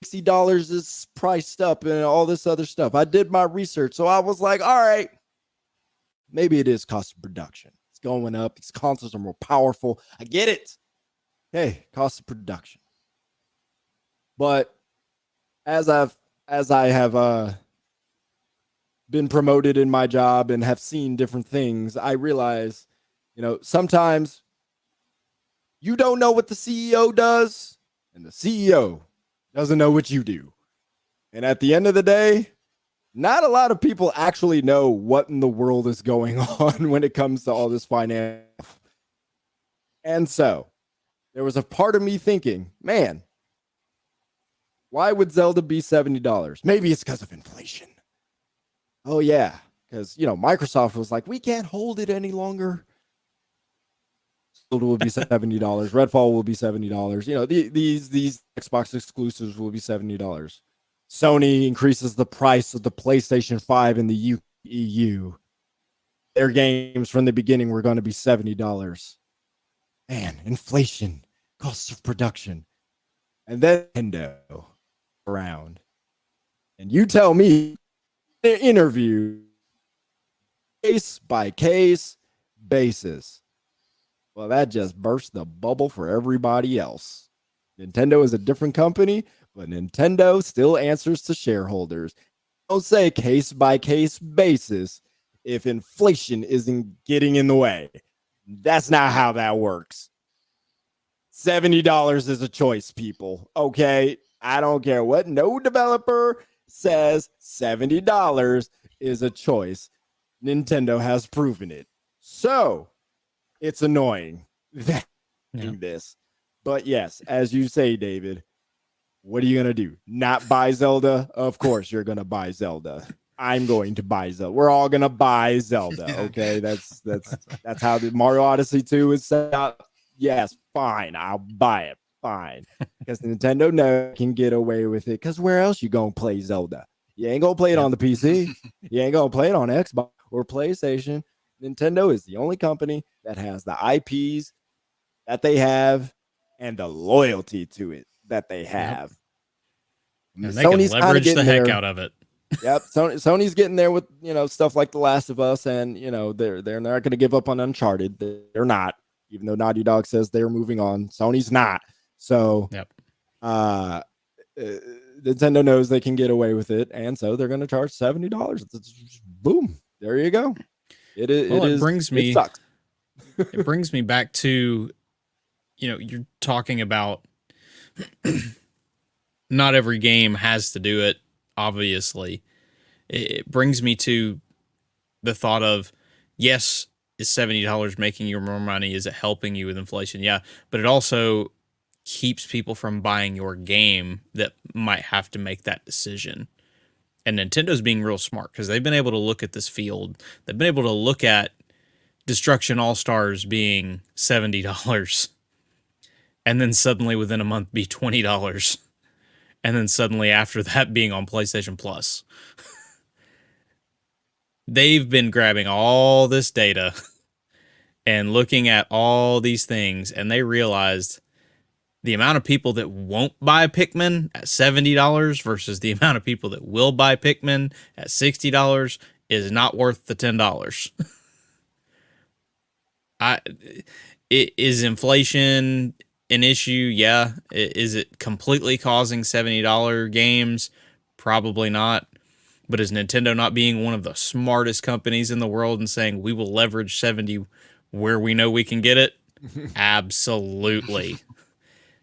$60 is priced up and all this other stuff. I did my research. So I was like, all right, maybe it is cost of production. It's going up. These consoles are more powerful. I get it. Hey, cost of production. But as I have been promoted in my job and have seen different things, I realize, sometimes you don't know what the CEO does, and the CEO doesn't know what you do. And at the end of the day, not a lot of people actually know what in the world is going on when it comes to all this finance. And so there was a part of me thinking, man, why would Zelda be $70? Maybe it's because of inflation. Oh, yeah. Because, Microsoft was like, we can't hold it any longer. Zelda will be $70. Redfall will be $70. These Xbox exclusives will be $70. Sony increases the price of the PlayStation 5 in the EU. Their games from the beginning were going to be $70. Man, inflation, costs of production. And then Nintendo around. And you tell me, the interview, case by case basis. Well, that just burst the bubble for everybody else. Nintendo is a different company, but Nintendo still answers to shareholders. Don't say case by case basis if inflation isn't getting in the way. That's not how that works. $70 is a choice, people. Okay. I don't care what no developer says, $70 is a choice. Nintendo has proven it. So it's annoying that this. But yes, as you say, David, what are you going to do? Not buy Zelda? Of course you're going to buy Zelda. I'm going to buy Zelda. We're all going to buy Zelda. Okay. That's how the Mario Odyssey 2 is set up. Yes, fine. I'll buy it. Fine. Because Nintendo can get away with it. Because where else you going to play Zelda? You ain't going to play it on the PC. You ain't going to play it on Xbox or PlayStation. Nintendo is the only company that has the IPs that they have and the loyalty to it that they have. And they can leverage the heck out of it. Yep, Sony's getting there with stuff like The Last of Us, and they're not going to give up on Uncharted. They're not, even though Naughty Dog says they're moving on. Sony's not. So, uh, Nintendo knows they can get away with it, and so they're going to charge $70. Boom, there you go. It is. Well, It is. It sucks. it brings me back to, you're talking about not every game has to do it, obviously. It brings me to the thought of, yes, is $70 making you more money? Is it helping you with inflation? Yeah, but it also keeps people from buying your game that might have to make that decision. And Nintendo's being real smart because they've been able to look at this field. They've been able to look at Destruction All Stars being $70, and then suddenly within a month be $20, and then suddenly after that being on PlayStation Plus. They've been grabbing all this data and looking at all these things, and they realized the amount of people that won't buy Pikmin at $70 versus the amount of people that will buy Pikmin at $60 is not worth the $10. Is inflation an issue? Yeah. Is it completely causing $70 games? Probably not. But is Nintendo not being one of the smartest companies in the world and saying we will leverage 70 where we know we can get it? Absolutely.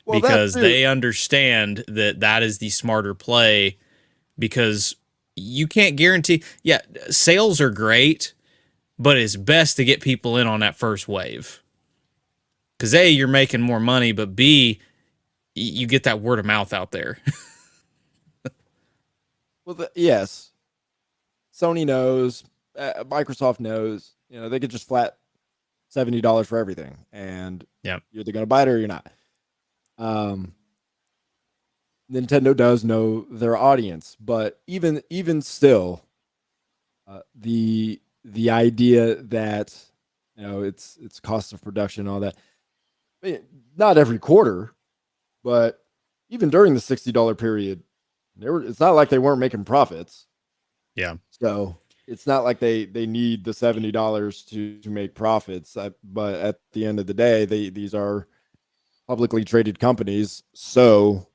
Well, because they understand that is the smarter play, because you can't guarantee. Yeah, sales are great, but it's best to get people in on that first wave. Because A, you're making more money, but B, you get that word of mouth out there. Well, yes. Sony knows, Microsoft knows, they could just flat $70 for everything, and yeah, you're either going to buy it or you're not. Nintendo does know their audience, but even still, the idea that it's cost of production and all that. I mean, not every quarter, but even during the $60 period, it's not like they weren't making profits. Yeah. So it's not like they need the $70 to make profits. But at the end of the day, these are publicly traded companies. So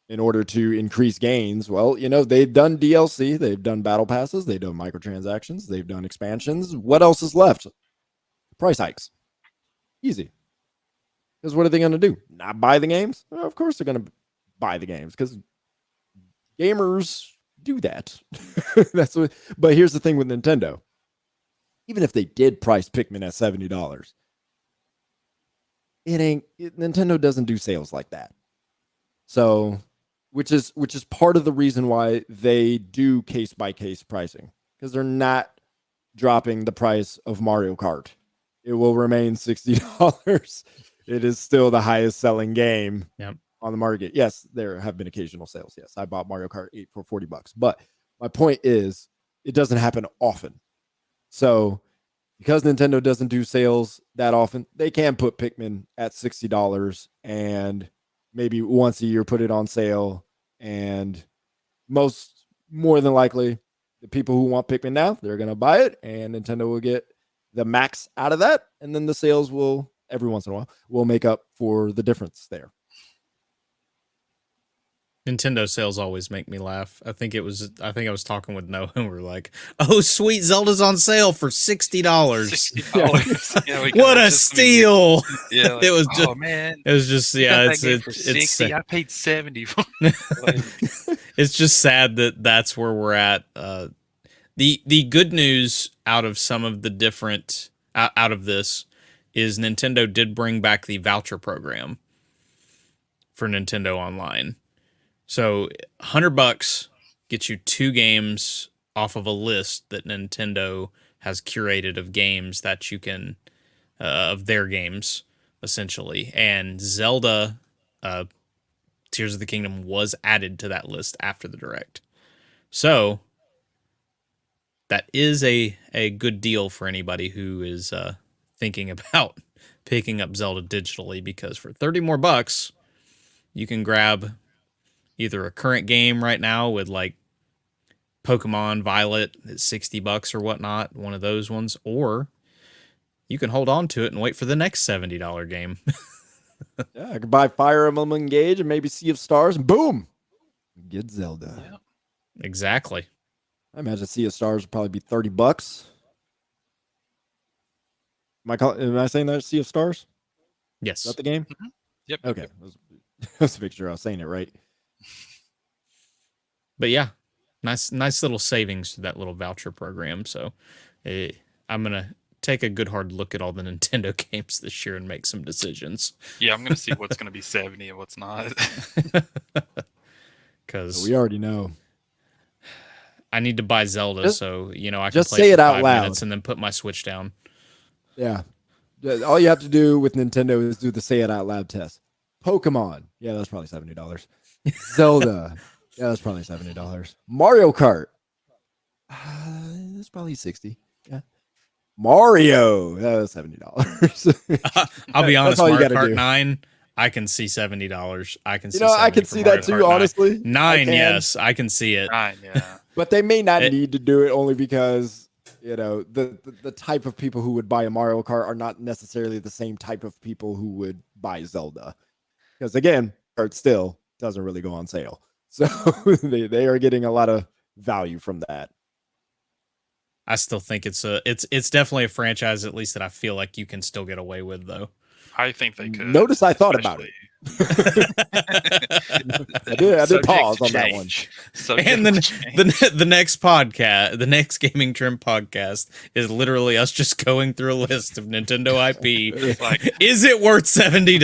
in order to increase gains, well, they've done DLC, they've done battle passes, they've done microtransactions, they've done expansions. What else is left? Price hikes. Easy. Because what are they going to do? Not buy the games? Well, of course they're going to buy the games because gamers do that. That's what. But here's the thing with Nintendo. Even if they did price Pikmin at $70, Nintendo doesn't do sales like that. So, which is part of the reason why they do case by case pricing, because they're not dropping the price of Mario Kart. It will remain $60. It is still the highest selling game on the market. Yes, there have been occasional sales. Yes, I bought Mario Kart 8 for $40. But my point is, it doesn't happen often. So because Nintendo doesn't do sales that often, they can put Pikmin at $60 and maybe once a year put it on sale. And more than likely, the people who want Pikmin now, they're going to buy it, and Nintendo will get the max out of that. And then the sales will, every once in a while, will make up for the difference there. Nintendo sales always make me laugh. I think I was talking with Noah and we were like, "Oh, sweet, Zelda's on sale for $60." $60. Yeah, what a steal! Yeah, like, it was just, oh man, it was just, yeah, it's for 60. I paid 70 for it's just sad that's where we're at. The good news out of some of the different out of this is Nintendo did bring back the voucher program for Nintendo Online. So $100 gets you 2 games off of a list that Nintendo has curated of games that you can, of their games, essentially. And Zelda, Tears of the Kingdom was added to that list after the Direct. So that is a good deal for anybody who is thinking about picking up Zelda digitally, because for 30 more bucks, you can grab either a current game right now with like Pokemon Violet at $60 or whatnot, one of those ones, or you can hold on to it and wait for the next $70 game. Yeah, I could buy Fire Emblem Engage and maybe Sea of Stars, and boom, get Zelda. Yeah. Exactly. I imagine Sea of Stars would probably be $30. Am I saying that Sea of Stars? Yes. Is that the game? Yep. Okay, let's make sure I was saying it right. But yeah, nice little savings to that little voucher program. So I'm gonna take a good hard look at all the Nintendo games this year and make some decisions. Yeah, I'm gonna see what's gonna be 70 and what's not. Because We already know. I need to buy Zelda, Just- so I can just play say for it out 5 loud. minutes and then put my Switch down. Yeah. All you have to do with Nintendo is do the say it out loud test. Pokemon. Yeah, that's probably $70. Zelda. Yeah, that's probably $70. Mario Kart. That's probably 60. Yeah. Mario. That's $70. I'll be honest, That's all you Mario gotta Kart do. 9, I can see $70. I can see I 70 can for see Mario that too, Kart 9. honestly. I 9, can. yes, I can see it. 9, yeah. But they may not It- need to do it only because the type of people who would buy a Mario Kart are not necessarily the same type of people who would buy Zelda. Because again, Kart still doesn't really go on sale. So they are getting a lot of value from that. I still think it's definitely a franchise, at least that I feel like you can still get away with, though. I think they could. Notice I thought about it. I did pause on that one. And then the next podcast, the next Gaming Trim podcast, is literally us just going through a list of Nintendo IP. Like, Is it worth $70?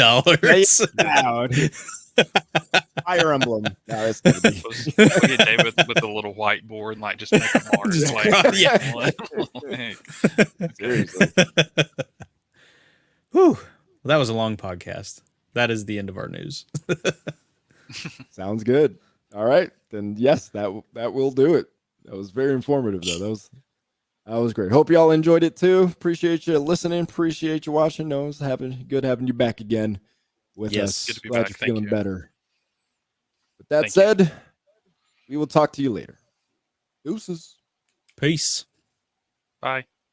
Fire Emblem. No, it's gonna be. we'll get David with the little whiteboard and just make a mark. Just Seriously. Whew. Well, that was a long podcast. That is the end of our news. Sounds good. All right, then yes, that will do it. That was very informative, though. That was great. Hope y'all enjoyed it too. Appreciate you listening. Appreciate you watching. No, it's good having you back again with us. Good to be Glad back. you're Thank feeling you. better. With that Thank you. said, we will talk to you later. Deuces. Peace. Bye.